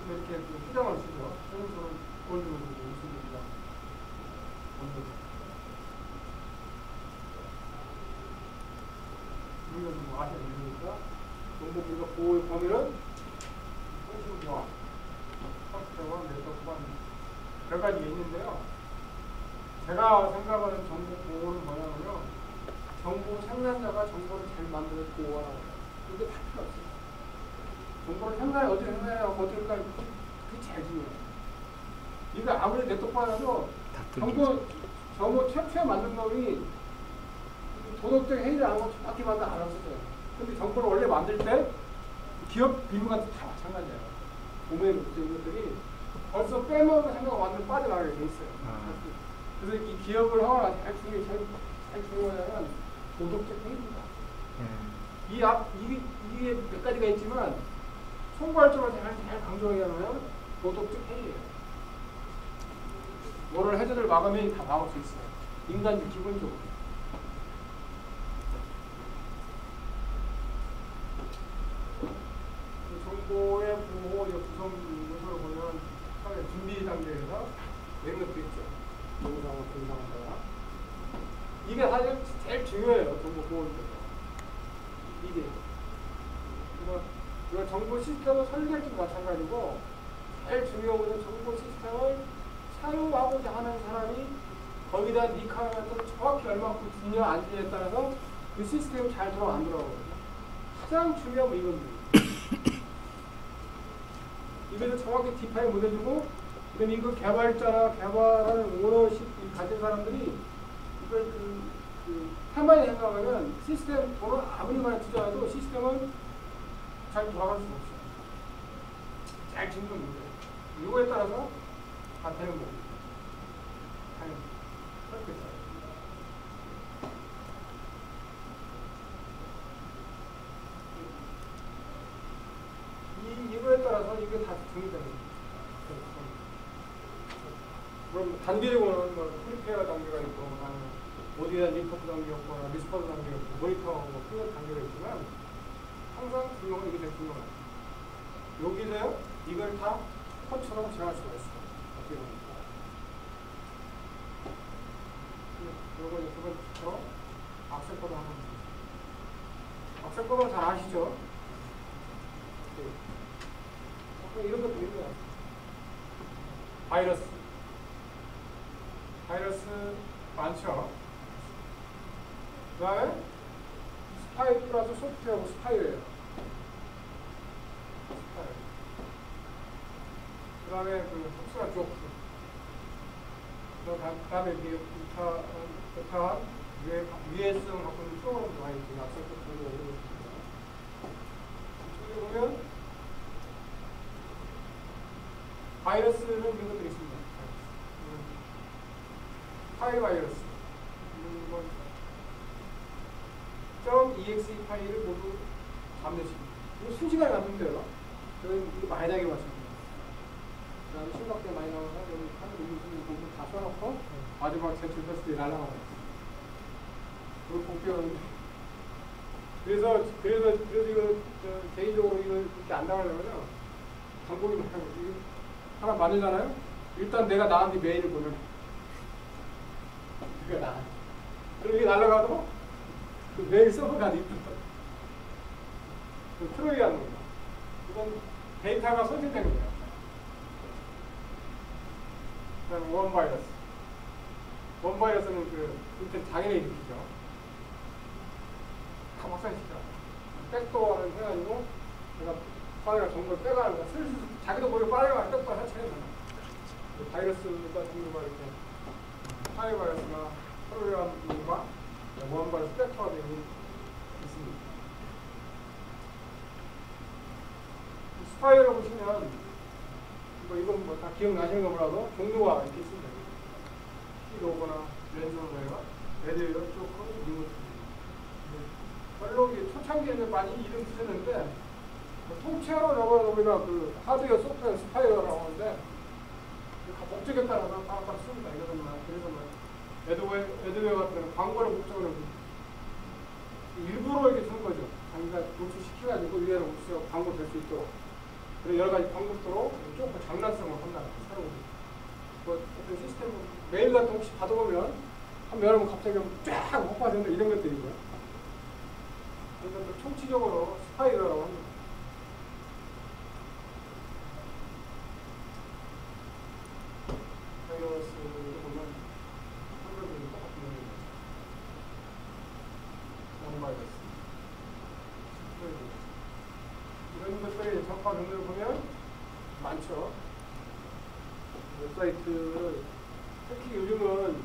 [SPEAKER 1] 이렇게 수정을 쓰죠. 최우수는 골드로 우수입니다. 우리가 뭐 아셔야 되니까 정보기가 보호의 범위는 현실과 확정과 내적과 몇 가지가 있는데요. 제가 생각하는 정보 보호는 뭐냐면요. 정보 생산자가 정보를 잘 만들어 보호하라고 해요. 이게 다 필요 없어요. 정보를 어떻게 생산하고 어떻게 할까 그게 제일 중요해요. 이거 아무리 네트워크라도 정보 최초에 만든 놈이 도덕적 해이를 안 하고 정확히 만든 안 없어져요. 근데 정보를 원래 만들 때 기업 비밀 같은 다 마찬가지예요. 도매의 것들이 벌써 빼먹은 생각을 완전 빠져나가게 돼 있어요. 그래서 이 기업을 하거나 제일 중요하냐면 도덕적 해이입니다. 이게 몇 가지가 있지만 총괄적으로 잘 강조하면 도덕적 해이예요. 뭐를 해저들 막으면 다 막을 수 있어요. 인간적 기본적으로. 정보의 보호 구성 요소를 보면 처음에 준비 단계에서 이런 것도 있죠. 영상을 분석한다. 이게 사실 제일 중요해요. 정보 보호에서. 이게. 그래서 정보 시스템을 설계할 때도 마찬가지고 제일 중요한 것은 정보 시스템을 사용하고자 하는 사람이 거기에 대한 리퀘어먼트를 정확히 얼마큼 주냐 안 주냐에 따라서 그 시스템이 잘 들어가 안 들어가거든요. 가장 중요한 건 이겁니다. 이걸 정확히 디파인 못해주고 그럼 이거 개발자나 개발하는 오너십 가진 사람들이 이걸 가만히 생각하면 시스템 돈을 아무리 많이 투자해도 시스템은 잘 돌아갈 수 없어요. 잘 짓는 문제예요. 이거에 따라서 다 되는 겁니다. 그렇게 써요. 이거에 따라서 이게 다 정리되는 겁니다. 그럼 단계적으로는 프리페어 단계가 있고 어디에다 리포트 담겼거나 리스퍼드 담겼고 모니터하고 클럽 담겨져 있지만 항상 분명은 이게 되게 분명해요. 여기서요 이걸 다 코드처럼 정할 수가 있어요. 어떻게 보니까 요거 두 번째로 악셀 코드 한번 보세요. 악셀 코드는 잘 아시죠? 네. 이런 것도 있는 거야. 바이러스 많죠? 그 다음에 스파이 플러스 소프트웨어하고 스파이웨어 그 다음에 그 흡수나 조프 그 다음에 기타 유해성 갖고 있는 프로그램도 많이 있고 악셀 코드 이런 거 있습니다. 여기 보면 바이러스는 이런 것들이 있습니다. 파일 바이러스 .exe 파일을 모두 잠재십니다. 이거 순시간에 남는데요. 저는 이거 많이 당해 봤습니다. 그 다음에 심각 때 많이 나오면 여기 하늘 부분 다 써놓고 마지막 제출했을 때 날라가고 있어요. 그걸 복귀하는데 그래서 이거 개인적으로 이거 이렇게 안 당하려면요 방법이 뭐냐면 하나 만들잖아요. 일단 내가 나한테 메일을 보내요. 그러니까 나. 그럼 이게 날아가도 그 메일 서버가 있거든. 그 트로이 하는 거야. 이건 데이터가 손실된 거야. 그다음에 원바이러스. 원바이러스는 그 인터넷 장애를 일으키죠. 다 확산시켜. 백도어를 해가지고 내가 파일을 정보를 빼가는 거야. 슬슬 자기도 모르게 빨려가는 백도어 해체해야 되나. 바이러스가 종류가 이렇게 파일 바이러스나 프로그램과 원바이러스 백도어가 되어 있습니다. 스파이어를 보시면 뭐 이건 뭐 다 기억나시는 거 몰라도 종류가 이렇게 있습니다. 키로거나 랜선웨어가 레드웨어, 조커, 리모트. 별로 초창기에는 많이 이름 붙였는데 통째로 적어서 우리가 그 하드웨어, 소프트웨어, 스파이어라고 하는데 목적에 따라서 따로 씁니다. 이거는 그래서 레드웨어 같은 경우는 광고를 목적으로 일부러 이렇게 쓰는 거죠. 자기가 노출시켜가지고 위에는 목적 광고 될 수 있도록. 그리고 여러 가지 방법으로 조금 장난성을 한다. 새로운 뭐 어떤 시스템 메일 같은 거 혹시 받아보면 한번 열어보면 갑자기 쫙 폭파된다 이런 것들이고요. 그래서 총치적으로 스파이어라고 합니다. 바이러스를 보면 한글들이 똑같은 내용입니다. 원바이러스. 이런 것들이 접화 정도를 보면 많죠. 웹사이트를 특히 요즘은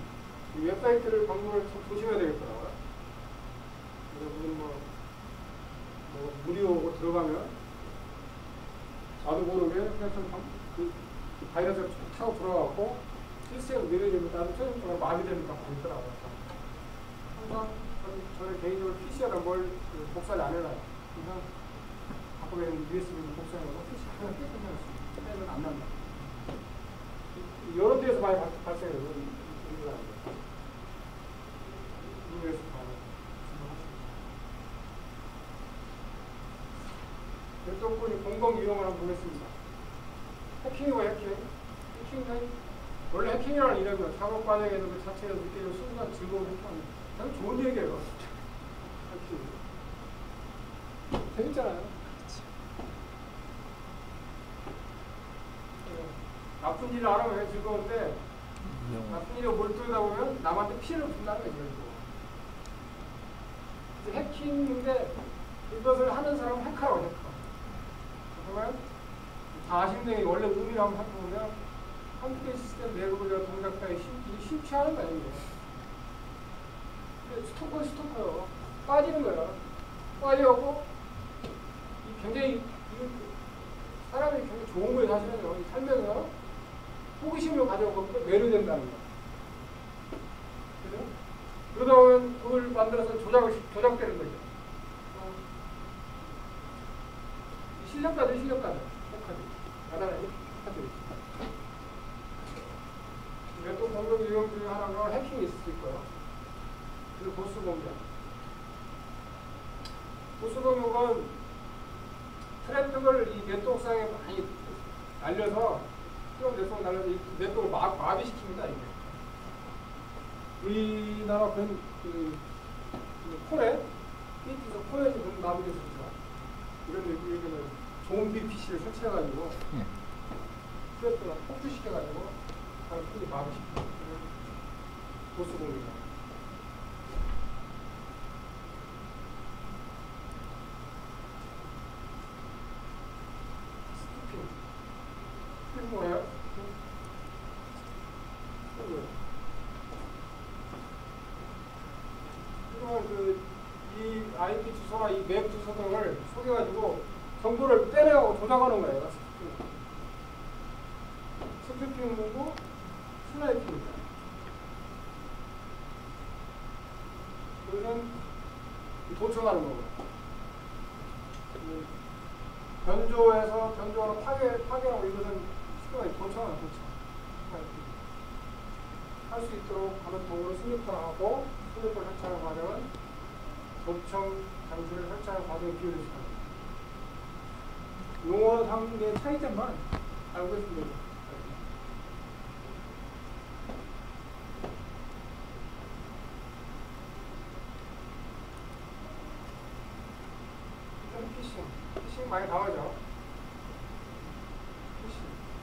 [SPEAKER 1] 이 웹사이트를 광고를 좀 조심해야 되겠더라고요. 여러분 뭐 무료로 들어가면 나도 모르게 그냥 그 바이러스가 쭉 타고 들어가고 시스템을 내려주면 나도 최종적으로 마비되니까 보이더라고요. 항상 저는 개인적으로 PC에다 뭘 복사를 안 해놔요. 그냥 가끔에는 USB로 복사해놓고 PC 하나 떼고 해놨습니다. 빼면 안 난다. 이런 데서 많이 발생해요. 미국에서 별도권이 공공 이용을 한번 보겠습니다. 해킹이고 해킹은 원래 해킹이라는 이름은 작업 과정에서 그 자체에서 느끼는 순간 즐거운 해킹은 참 좋은 얘기예요. 해킹. 재밌잖아요. 나쁜 일을 안 하면 왜 즐거운데 나쁜 일에 몰두하다 보면 남한테 피해를 준다는 거죠. 해킹인데 이것을 하는 사람은 해커라고 해커. 그러면 자신들이 원래 의미를 한번 살펴보면 컴퓨터 시스템 내부의 동작자의 심취하는 거예요. 스토커요. 빠지는 거야. 빠져갖고 굉장히 사람이 굉장히 좋은 거예요. 사실은요. 살면서 호기심을 가져갖고 매료된다는 거야. 그죠? 그러다 보면 그걸 만들어서 조작되는 거죠. 실력가들. 또 공격 유형 중에 하나가 해킹이 있을 수 있고요. 그리고 보수 공격. 보수 공격은 트래픽을 이 네트워크상에 많이 날려서 뜨거운 네트워크 날려서 이 네트워크를 마비시킵니다. 이게. 우리나라 그 콜에 PT에서 콜에 좀 마비됐었죠. 이런 얘기는 좀비 PC를 설치해가지고 트래픽을 폭주시켜가지고 바로 크게 마비시키는 보수 공격입니다. 뭐예요? 이건 이 IP 주소나 이 맥 주소 등을 속여가지고 정보를 빼내고 조작하는 거예요. 스피핑이고 스나이핑입니다. 여기는 도청하는 거고요. 변조하는 파괴하고 이것은 시간이 도청하는 도청. 할 수 있도록 하는 도구를 스니퍼하고 스니퍼를 설치하는 과정은 도청 장치를 설치하는 과정에 비율을 시킵니다. 용어상의 차이점만 알고 있으면 됩니다. 피싱 많이 나오죠.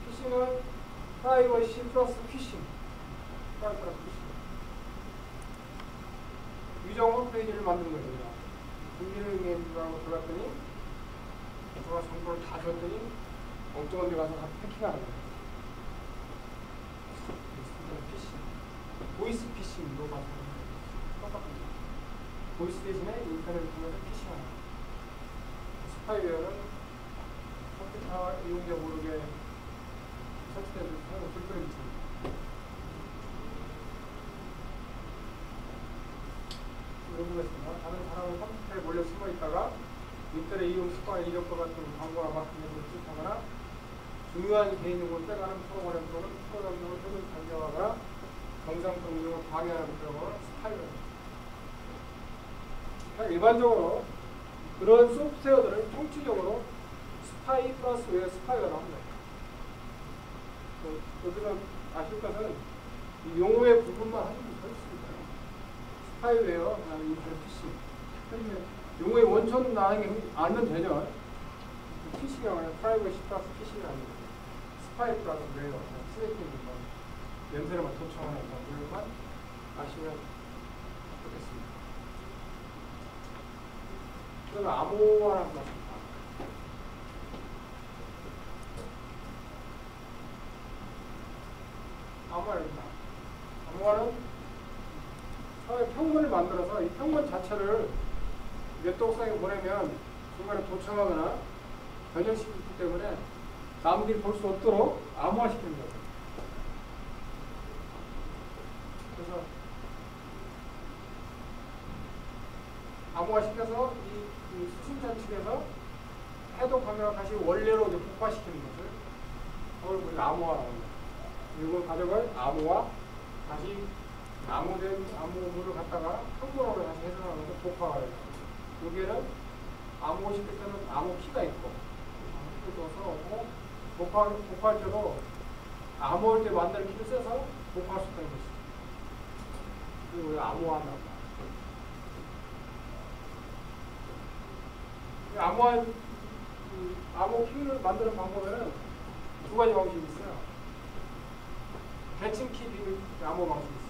[SPEAKER 1] 피싱은 프라이버시 플러스 피싱. 위정 홈페이지를 만드는 거죠. 국민은행이라고 들어갔더니 누가 정보를 다 줬더니 엉뚱한 데 가서 해킹하는 거예요. 피싱. 보이스 피싱으로 가서 똑같습니다. 보이스 대신에 인터넷을 통해서 피싱하는 거예요. 스파이웨어는 컴퓨터 이용자 모르게 설치되는 불편이 있습니다. 이런 거가 있습니다. 다른 사람은 컴퓨터에 몰래 숨어 있다가 인터넷 이용 습관 이력과 같은 광고와 같은 것을 추적하거나 중요한 개인정보를 빼가는 프로그램 또는 프로그램으로 표를 변경하거나 정상적 운영을 방해하는 프로그램을 스파이웨어입니다. 일반적으로 그런 소프트웨어들을 총체적으로 스파이 플러스 웨어 스파이웨어라고 합니다. 여기서 아실 것은 이 용어의 부분만 하시면 될 수 있어요. 스파이웨어, 그다음에 인터넷 피싱. 용어의 원천은 알면 되죠. 피싱이라고 하면 프라이버시 플러스 피싱이 아니고 스파이 플러스 웨어, 스네이킹 냄새를만 도청하는 것만 아시면 좋겠습니다. 그다음에 암호화라는 것입니다. 암호화입니다. 암호화는 처음에 평문을 만들어서 이 평문 자체를 네트워크상에 보내면 중간에 도청하거나 변형시키기 때문에 남들이 볼 수 없도록 암호화시키는 거예요. 그래서 암호화시켜서 이 수신자 측에서 해독하면 다시 원래로 이제 복화시키는 것을 그걸 우리가 암호화라고 합니다. 이걸 가져갈 암호화, 다시 암호된 암호물을 갖다가 한국어로 다시 해석하는 것을 복화가 돼요. 여기에는 암호시킬 때는 암호키가 있고, 암호키도 써오고, 복화할 때도 암호할 때 만드는 키를 써서 복화할 수 있다는 것이죠. 그리고 우리가 암호화한다고 합니다. 암호 키를 만드는 방법에는 두 가지 방식이 있어요. 대칭 키 비밀 암호 방식이 있어요.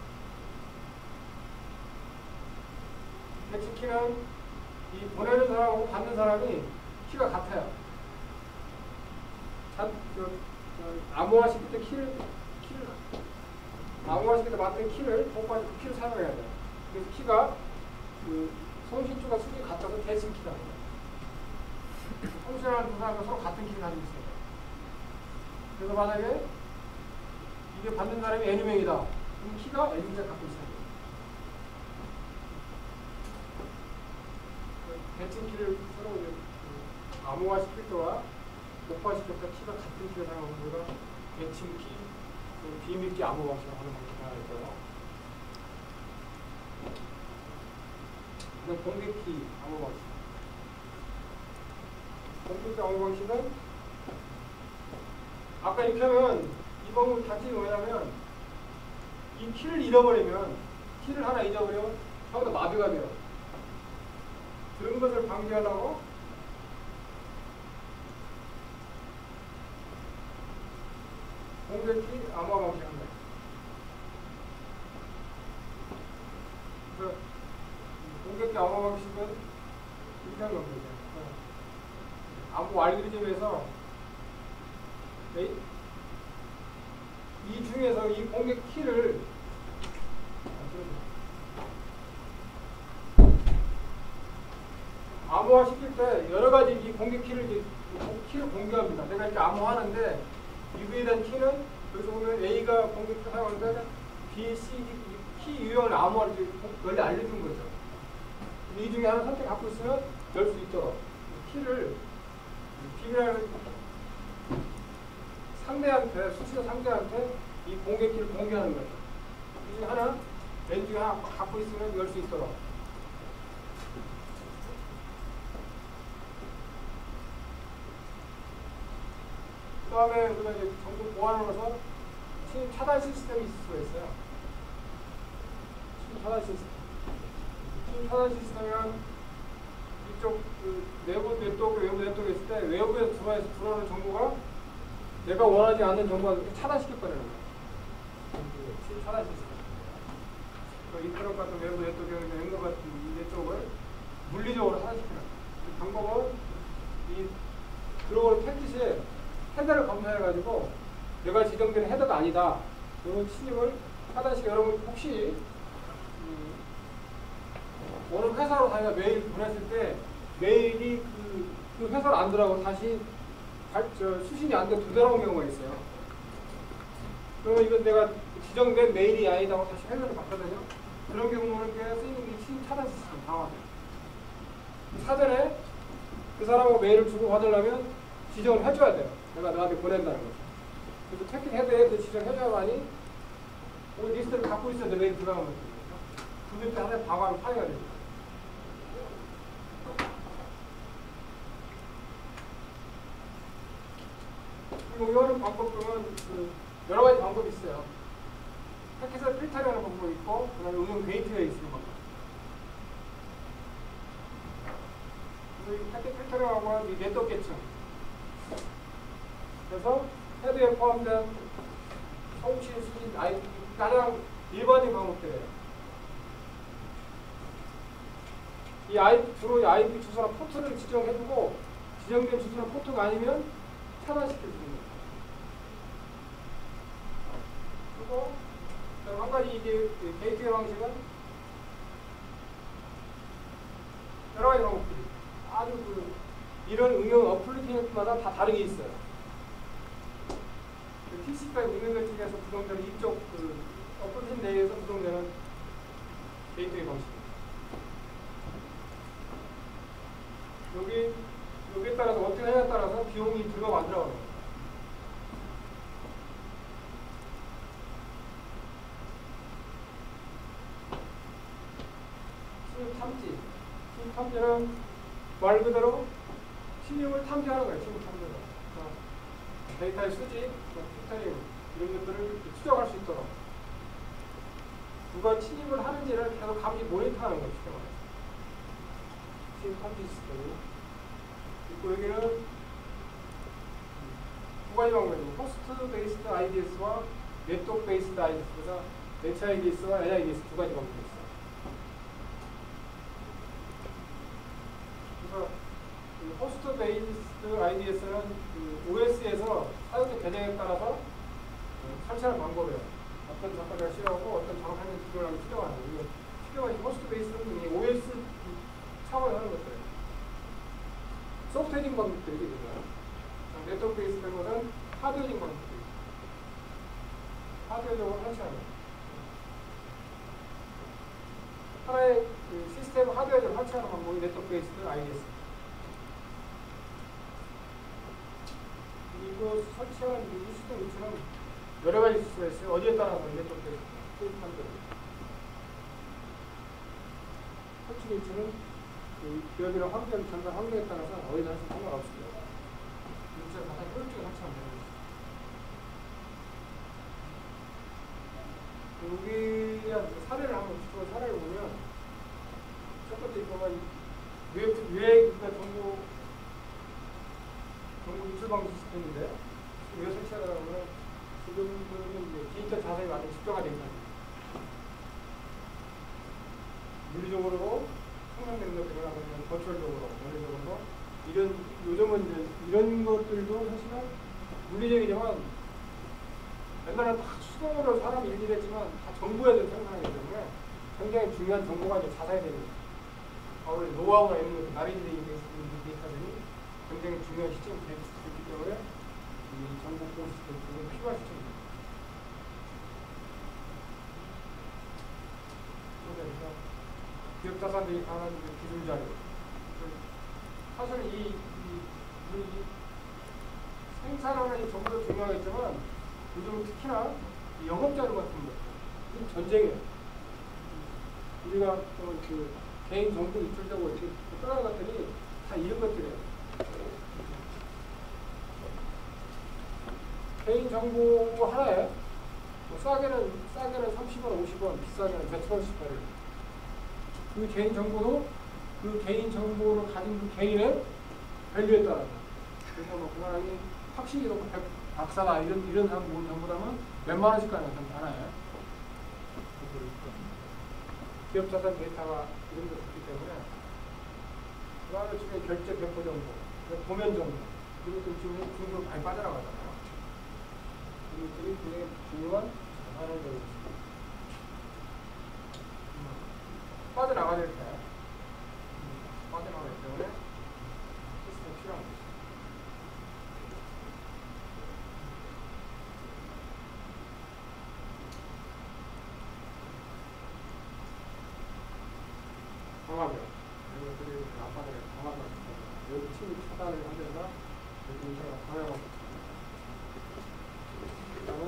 [SPEAKER 1] 대칭 키는 이 보내는 사람하고 받는 사람이 키가 같아요. 암호화 시킬 때 암호화 시킬 때 만든 키를 복구해서 그 키를 사용해야 돼요. 그래서 키가 송신줄과 수준이 같아서 대칭 키다. 송신하는 두 사람과 서로 같은 키를 가지고 있어요. 그래서 만약에 이게 받는 사람이 N명이다. 그럼 키가 N명을 갖고 있어요. 대칭 키를 서로 암호화 시킬 때와 복구화 시킬 때 키가 같은 키를 사용하는 우리가 대칭 키, 비밀키 암호 방식을 하는 방식이 하나 있고요. 그냥 공격키 암호 방식. 공격키 암호 방식은 아까 이렇게 하면 이 방법 단점이 뭐냐면 이 키를 잃어버리면 키를 하나 잊어버리면 처음부터 마비가 돼요. 그런 것을 방지하려고 공격키 암호 방식 합니다. 그래서 공격기 암호 방식은 이렇게 하는 겁니다. 암호 알고리즘에서 이 중에서 이 공격 키를 암호화 시킬 때 여러 가지 이 공격 키를 공개합니다. 내가 이렇게 암호하는데 UV에 대한 키는 여기서 보면 A가 공격 키 사용하는데 B, C, D 키 유형을 암호화를 원래 알려준 거죠. 이 중에 하나 선택 갖고 있으면 열 수 있도록 키를 비밀하는 상대한테 수시자 상대한테 이 공개 키를 공개하는 거죠. 이 중에 하나 N 중에 하나 갖고 있으면 열 수 있도록. 그 다음에 우리가 이제 정도 보완으로서 침 차단 시스템이 있을 수가 있어요. 침 차단 시스템. 침 차단 시스템은 이쪽 그 내부 네트워크, 외부 네트워크에 있을 때 외부에서 들어오는 정보가 내가 원하지 않는 정보가 차단시켜버리는 거예요. 침 차단 시스템. 그 인터넷 같은 외부 네트워크에 있는 앵거 같은 이 네트워크를 물리적으로 차단시키는 거예요. 그 방법은 이 들어오는 패킷에 헤더를 검사해가지고 내가 지정된 헤더가 아니다. 이런 침입을 차단시켜. 여러분 혹시 어느 회사로 자기가 메일 보냈을 때 메일이 그 회사로 안 들어가고 다시 수신이 안 돼 되돌아온 경우가 있어요. 그러면 이건 내가 지정된 메일이 아니다 하고 다시 회사를 바꾸거든요. 그런 경우는 쓰이는 게 침입 차단 시스템 강화돼요. 사전에 그 사람하고 메일을 주고 받으려면 지정을 해줘야 돼요. 내가 너한테 보낸다는 거죠. 그래서 패킷 헤드에 지정해줘야만이 그 리스트를 갖고 있어야 내 메일 들어가는 거죠. 그럴 때 하나의 방어를 파해야 됩니다. 그리고 이거는 방법 보면 여러 가지 방법이 있어요. 패킷을 필터링하는 방법이 있고, 그 다음에 응용 게이트웨이 쓰는 방법. 그래서 이 패킷 필터링하고 이 네트워크 계층. 그래서 헤드에 포함된 송신, 수신, 가장 일반적인 방법들이에요. 주로 이 IP 주소나 포트를 지정해주고 지정된 주소나 포트가 아니면 차단시켜줍니다. 그리고 한 가지 이게 게이트웨이 방식은 여러 가지 방법들이 아주 이런 응용 어플리케이션마다 다 다르게 있어요. TC까지 운영자 측에서 구성되는 이쪽 어플리케이션 내에서 구성되는 게이트웨이 방식. 여기에 따라서 어떻게 하냐에 따라서 비용이 들어가고 안 들어가는 거예요. 침입 탐지. 침입 탐지는 말 그대로 침입을 탐지하는 거예요. 침입 탐지는. 데이터의 수집, 필터링 이런 것들을 추적할 수 있도록 누가 침입을 하는지를 계속 감시 모니터하는 거죠. 침입 탐지 시스템이. 그리고 여기는 두 가지 방법이에요. 호스트 베이스드 IDS와 네트워크 베이스드 IDS가 HIDS와 NIDS 두 가지 방법이 있어요. 그래서 호스트 베이스드 IDS는 OS에서 사용자 계정에 따라서 설치하는 방법이에요. 어떤 작가가 싫어하고 어떤 정상적인 기준을 추정하는 거예요. 추정하는 호스트 베이스는 OS 차원에서 하는 것들이에요. 소프트웨어링 방법들이 있어요. 네트워크 베이스 된 것은 하드웨어링 방법들이 있어요. 하드웨어적으로 설치하는 거예요. 하나의 시스템 하드웨어를 설치하는 방법이 네트워크 베이스드 IDS. 이거 설치하는 이 시스템 위치는 여러 가지 있을 수가 있어요. 어디에 따라서 네트워크 베이스드 설치 일치는 그 기업이나 환경, 전반 환경에 따라서 어디서 할수 상관없습니다. 일치가 가장 효율적으로 설치하면 되는 것입니다. 여기 사례를 한번 주로 사례를 보면 첫 번째 보면 왜 그러니까 정보 유출 방지 시스템인데 왜 설치하다가 보면 지금은 이제 디지털 자산이 완전 집중화 되어 있다. 물리적으로 생산되는 것들이나 아니면 버추얼적으로 원리적으로 요즘은 이제 이런 것들도 사실은 물리적이지만 옛날에는 다 수동으로 사람이 일일이 했지만 다 정부에서 생산하기 때문에 굉장히 중요한 정보가 이제 자산이 됩니다. 우리 노하우가 있는 것들, 나리들이 데이터들이 굉장히 중요한 시점이 되기 때문에 이 정보 보호 시스템이 필요한 시점입니다. 그래서 기업 자산들이 강한 기술 자료. 사실 이 생산하는 이 정보도 중요하겠지만 요즘 특히나 이 영업 자료 같은 거, 이건 전쟁이에요. 우리가 그 개인 정보 유출되고 이렇게 떠나는 것들이 다 이런 것들이에요. 개인 정보 하나에 뭐 싸게는 30원, 50원, 비싸게는 몇천 원씩 받아요. 그 개인 정보도 그 개인 정보를 가진 그 개인의 밸류에 따라. 그래서 뭐 그 사람이 확실히 높고 박사다 이런 사람 모은 정보라면 몇만 원씩 가는 건 하나에. 기업 자산 데이터가 이런 게 있기 때문에 그 다음에 지금 결제 배포 정보, 도면 정보 이런 것들 지금 중국으로 많이 빠져나가잖아요. 이것들이 굉장히 중요한 자산을 가지고 있습니다. 빠져나가야 될 때, 빠져나가기 때문에 시스템이 필요한 거죠. 강화벽. 이것들이 앞바닥에 강화벽. 여기 침입 차단을 하면서 여기 인터가 강화벽. 그 다음에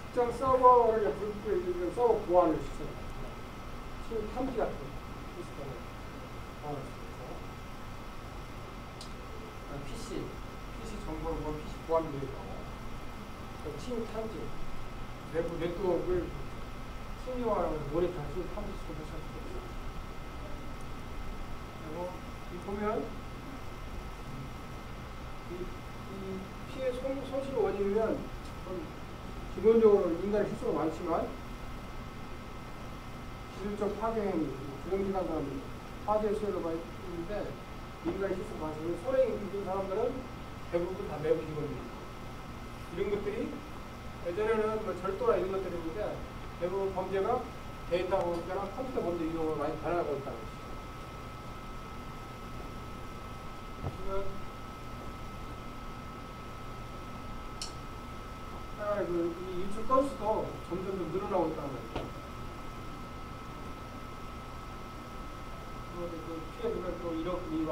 [SPEAKER 1] 특정 서버를 불필요한 서버 보안을 시켰습니다. 침입 탐지 같은 시스템을 보완했습니다. PC 정보를 보면 PC 보안도 있고, 침입 탐지, 내부 네트워크를 심리화하는 모니터를 탐지 시스템을 설치했습니다. 그리고 이 보면 이 피해 손실 원인은 기본적으로 인간의 실수가 많지만 기술적 파괴 행위, 조정기관 사람들이 파괴 수혜를 많이 있는데 인간의 실수가 많지만 손해 있는 사람들은 대부분 다 내부 직원들이고 이런 것들이 예전에는 뭐 절도나 이런 것들이 있는데 대부분 범죄가 데이터 범죄나 컴퓨터 범죄 이용으로 많이 변화하고 있다는 것이죠. 이 유출 건수도 점점 더 늘어나고 있다는 거죠. 그 피해 금액 또 1억 미만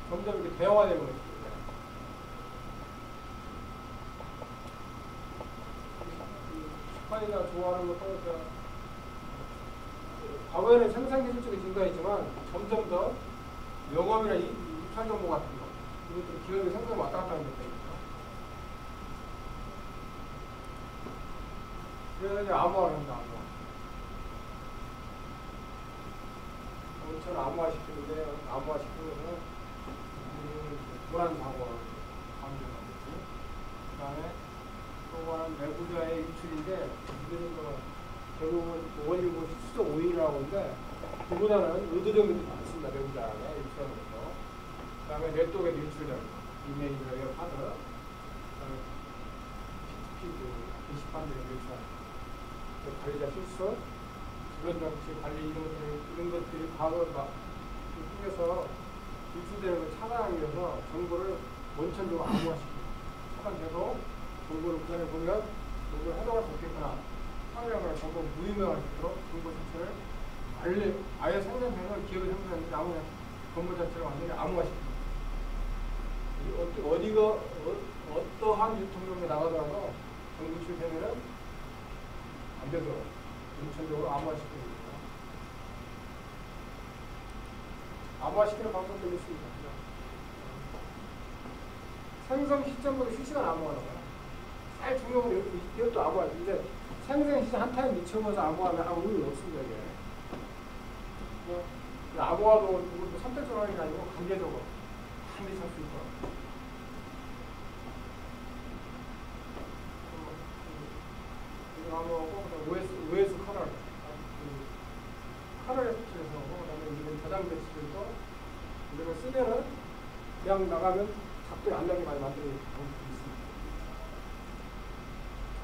[SPEAKER 1] 점점 이렇게 대형화되는 거죠. 스파이가 좋아하는 것도 과거에는 생산 기술 쪽이 증가했지만 점점 더 영업이나 입찰 정보 같은 거 이것들이 기업이 생산 왔다 갔다 하는 것도 있죠. 그래서 이제 암호화를 합니다. 저는 암호화 시키는데 암호화 시키면서 불안 사고를 방지하겠지. 그 다음에 또 하나는 내부자의 유출인데 이거는 결국은 원리고 수적 오인이라고 하는데 그보다는 의도적인 것도 많습니다. 내부자에 유출하는 것도. 그 다음에 네트워크에도 유출되는 거. 이메일이나 웹하드. 그 다음에 P2P 게시판들에 유출하는 거. 관리자 실수, 주변 정치 관리 이런 것들이 과거 통해서 유출되는 걸 차단하기 위해서 정보를 원천적으로 암호화시키고 차단돼서 정보를 그 안에 보면 정보를 해석할 수 없겠구나. 확인하거나 정보 무의미할 수 있도록 정보 자체를 아예 생산해서 기업이 생산하는 아무 정보 자체를 완전히 암호화시킵니다. 어떠한 유통력이 나가더라도 정보 유출되면은 안 되도록 전적으로 암호화시키는 거예요. 암호화시키는 방법도 있습니다. 생성 시점으로 실시간 암호화라고 해요. 제일 중요한 건 이것도 암호화. 이제 생성 시점 한 타임 미쳐보면서 암호화하면 아무 의미 없습니다. 이게. 암호화도 뭐 선택적으로 하는 게 아니고 관계적으로 반드시 할 수 있고. 암호하고 OS 커널, 커널에 붙여서 그다음에 이런 저장 배치들도 이걸 쓰면은 그냥 나가면 작동이 안 나게 많이 만드는 방법이 있습니다.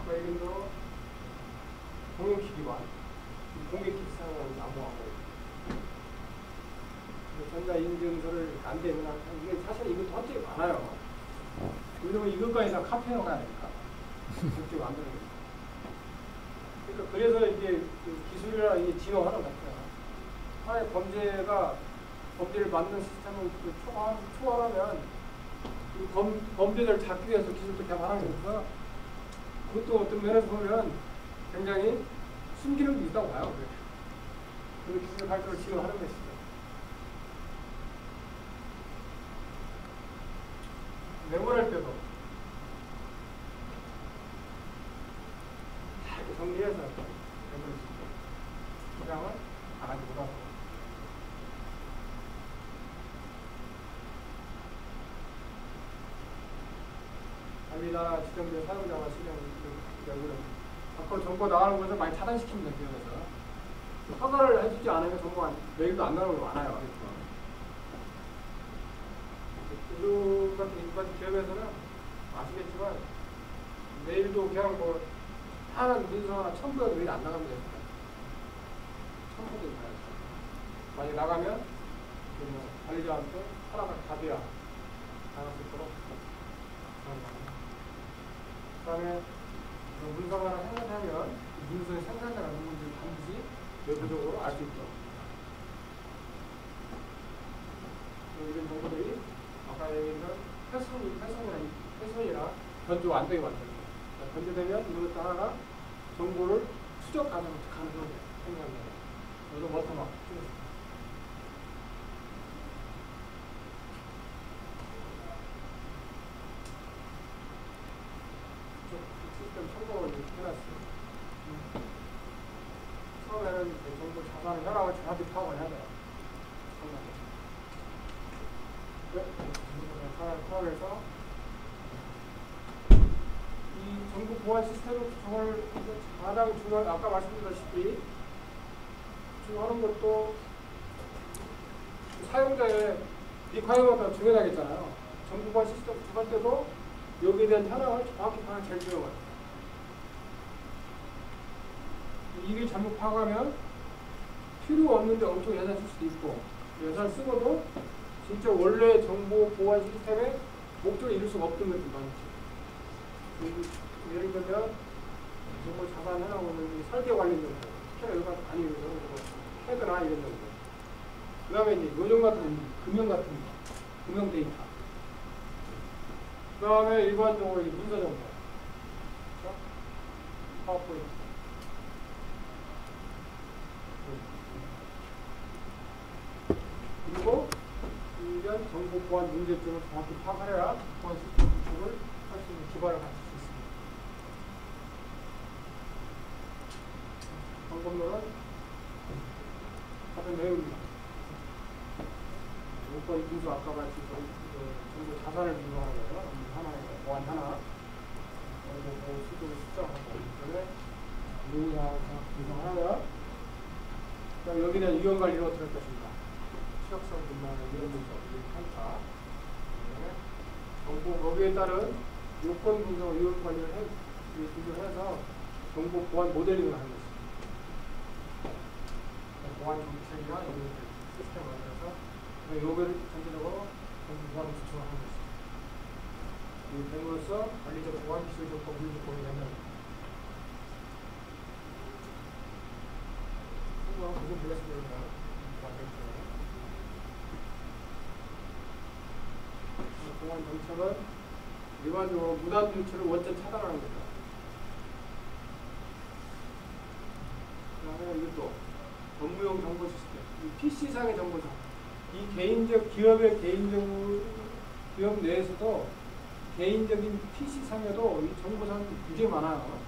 [SPEAKER 1] 아까 얘기한 대로 공용키 기반, 공개키 사용하는 암호하고 전자인증서를 안 되면 이게 사실 이것도 헛되게 많아요. 왜냐면 이것까지 다 카피해 놓아야 되니까 직접 안 되는 거예요. 그러니까 그래서 이게 기술이랑 이게 진화하는 것 같아요. 하나의 범죄를 만든 시스템을 초월하면 범죄자를 잡기 위해서 기술도 개발하는 거니까 그것도 어떤 면에서 보면 굉장히 순기능도 있다고 봐요. 그 기술 발전을 진화하는 것이죠. 메모할 때도 잘 정리해서 메모를 쓰고 저장을 안 하지 못하고 관리자 지정된 사용자가 실행 경우는 앞으로 정보 나가는 곳에서 많이 차단시킵니다. 기업에서 허가를 해주지 않으면 정보가 메일도 안 나오는 거 많아요. 요즘 같은 일반 기업에서는 아시겠지만 메일도 그냥 뭐 하는 문서 하나 첨부해도 메일 안 나갑니다. 첨부도 나요. 만약 나가면 관리자한테 하나가 답이야 나갈 수 있도록 그 다음에 문서가 하나 생산하면 문서의 생산자가 누군지 반드시 내부적으로 알 수 있도록 이런 정보들이 아까 얘기했던 훼손이나 변조가 안 되게 만드는 거예요. 변조되면 이것도 하나가 정보를 추적 가능한 가능성이 생겨납니다. 이거 워터마크 찍었습니다. 시스템 참고를 해놨어요. 처음에는 정보 자산 현황을 정확히 파악을 해야 돼요. 파악해서 이 정보 보안 시스템을 구성을 가장 중요한 아까 말씀드렸다시피 구성하는 것도 사용자의 리콰이어먼트가 중요하겠잖아요. 정보 보안 시스템 구성할 때도 여기에 대한 현황을 정확히 파악이 제일 중요해요. 이게 잘못 파악하면 필요 없는데 엄청 예산 쓸 수도 있고 예산 쓰고도 진짜 원래 정보 보안 시스템의 목적을 이룰 수가 없던 것들이 많죠. 예를 들면 정보 자산 해나오는 설계 관련 정보, 특히나 이거 많이 이루어서 해그나 이런 정보. 그 다음에 이제 요정 같은 금융 같은 거, 금융 데이터. 그 다음에 일반적으로 문서 정보, 그렇죠? 파워포인트. 그리고 이런 정보 보안 문제점을 정확히 파악해야 보안 시스템 구축을 할 수 있는 기반을 갖출 수 있습니다. 방법론은 같은 내용입니다. 요건 분수 아까 같이 정보 자산을 분석하는 거예요. 하나에 보안 하나, 정보 수도를 숫자하고 그다음에 노후상 분석하여 여기는 유형 관리를 어떻게 할 것인가. 취약성 분만의 이런 분석, 한타. 정보 거기에 따른 요건 분석, 유형 관리를 비교해서 정보 보안 모델링을 하는 것입니다. 보안 정책이나 이런 시스템을 만들어서 요거를 전체적으로 정보 보안 구축을 하는 것입니다. 이 됨으로써 관리적 보안, 기술적 보안, 물리적 보안이 되는 무슨 불렀습니다. 보안 정책은 일반적으로 무단 유출을 원천 차단하는 거죠. 그 그다음에 이것도 업무용 정보 시스템. 이 PC상의 정보상. 이 개인적 기업의 기업 내에서도 개인적인 PC상에도 이 정보상이 굉장히 많아요.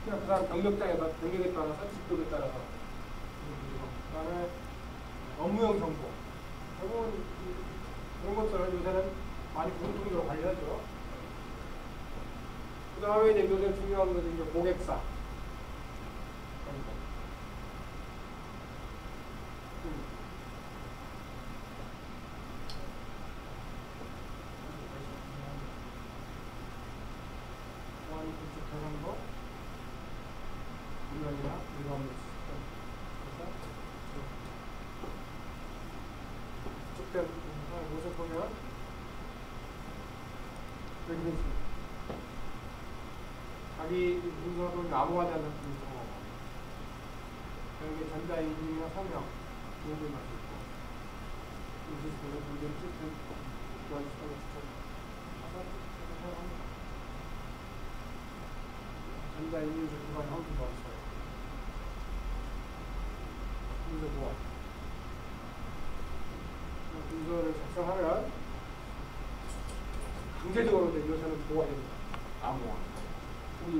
[SPEAKER 1] 그냥 그 사람 병력에 따라서 직급에 따라서. 그다음에 업무용 정보. 결국은 그런 것들을 요새는 많이 공통적으로 관리하죠. 그 다음에 이제 요새 중요한 것은 이제 고객사. 보안구축 운영이나 일반물 시스템. 구축된 모습 보면 여기 있습니다. 자기 문서를 암호화하지 않는 문서. 여기 전자인증이나 서명 이런 걸 말할 수 있고. 이 시스템은 문제 시스템 보안 시스템을 사용합니다. 전자인증 기반 형식도 없어요. 문서 보안. 문서를 작성하면 강제적으로 요새는 보호가 됩니다. 암호화. 우리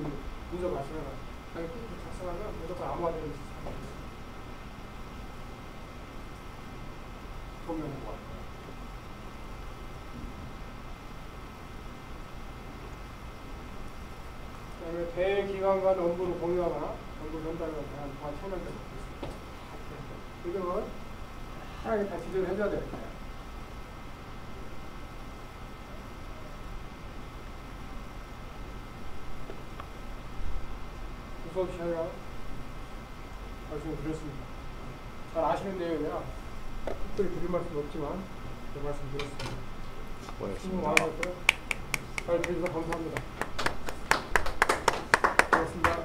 [SPEAKER 1] 문서가 작성하면 작성하면 무조건 암호화 되는 시스템이 있습니다. 소명 보안. 그다음에 대기관 간 업무를 공유하거나 정보 전달에 대한 다 체면되고 있습니다. 지금은 하나씩 다 지정을 해줘야 되겠다. 수업 시간에 말씀을 드렸습니다. 잘 아시는 내용이라 특별히 드릴 말씀은 없지만 제 말씀 드렸습니다.
[SPEAKER 3] 수고하셨습니다.
[SPEAKER 1] 잘 들어주셔서 감사합니다. 고맙습니다.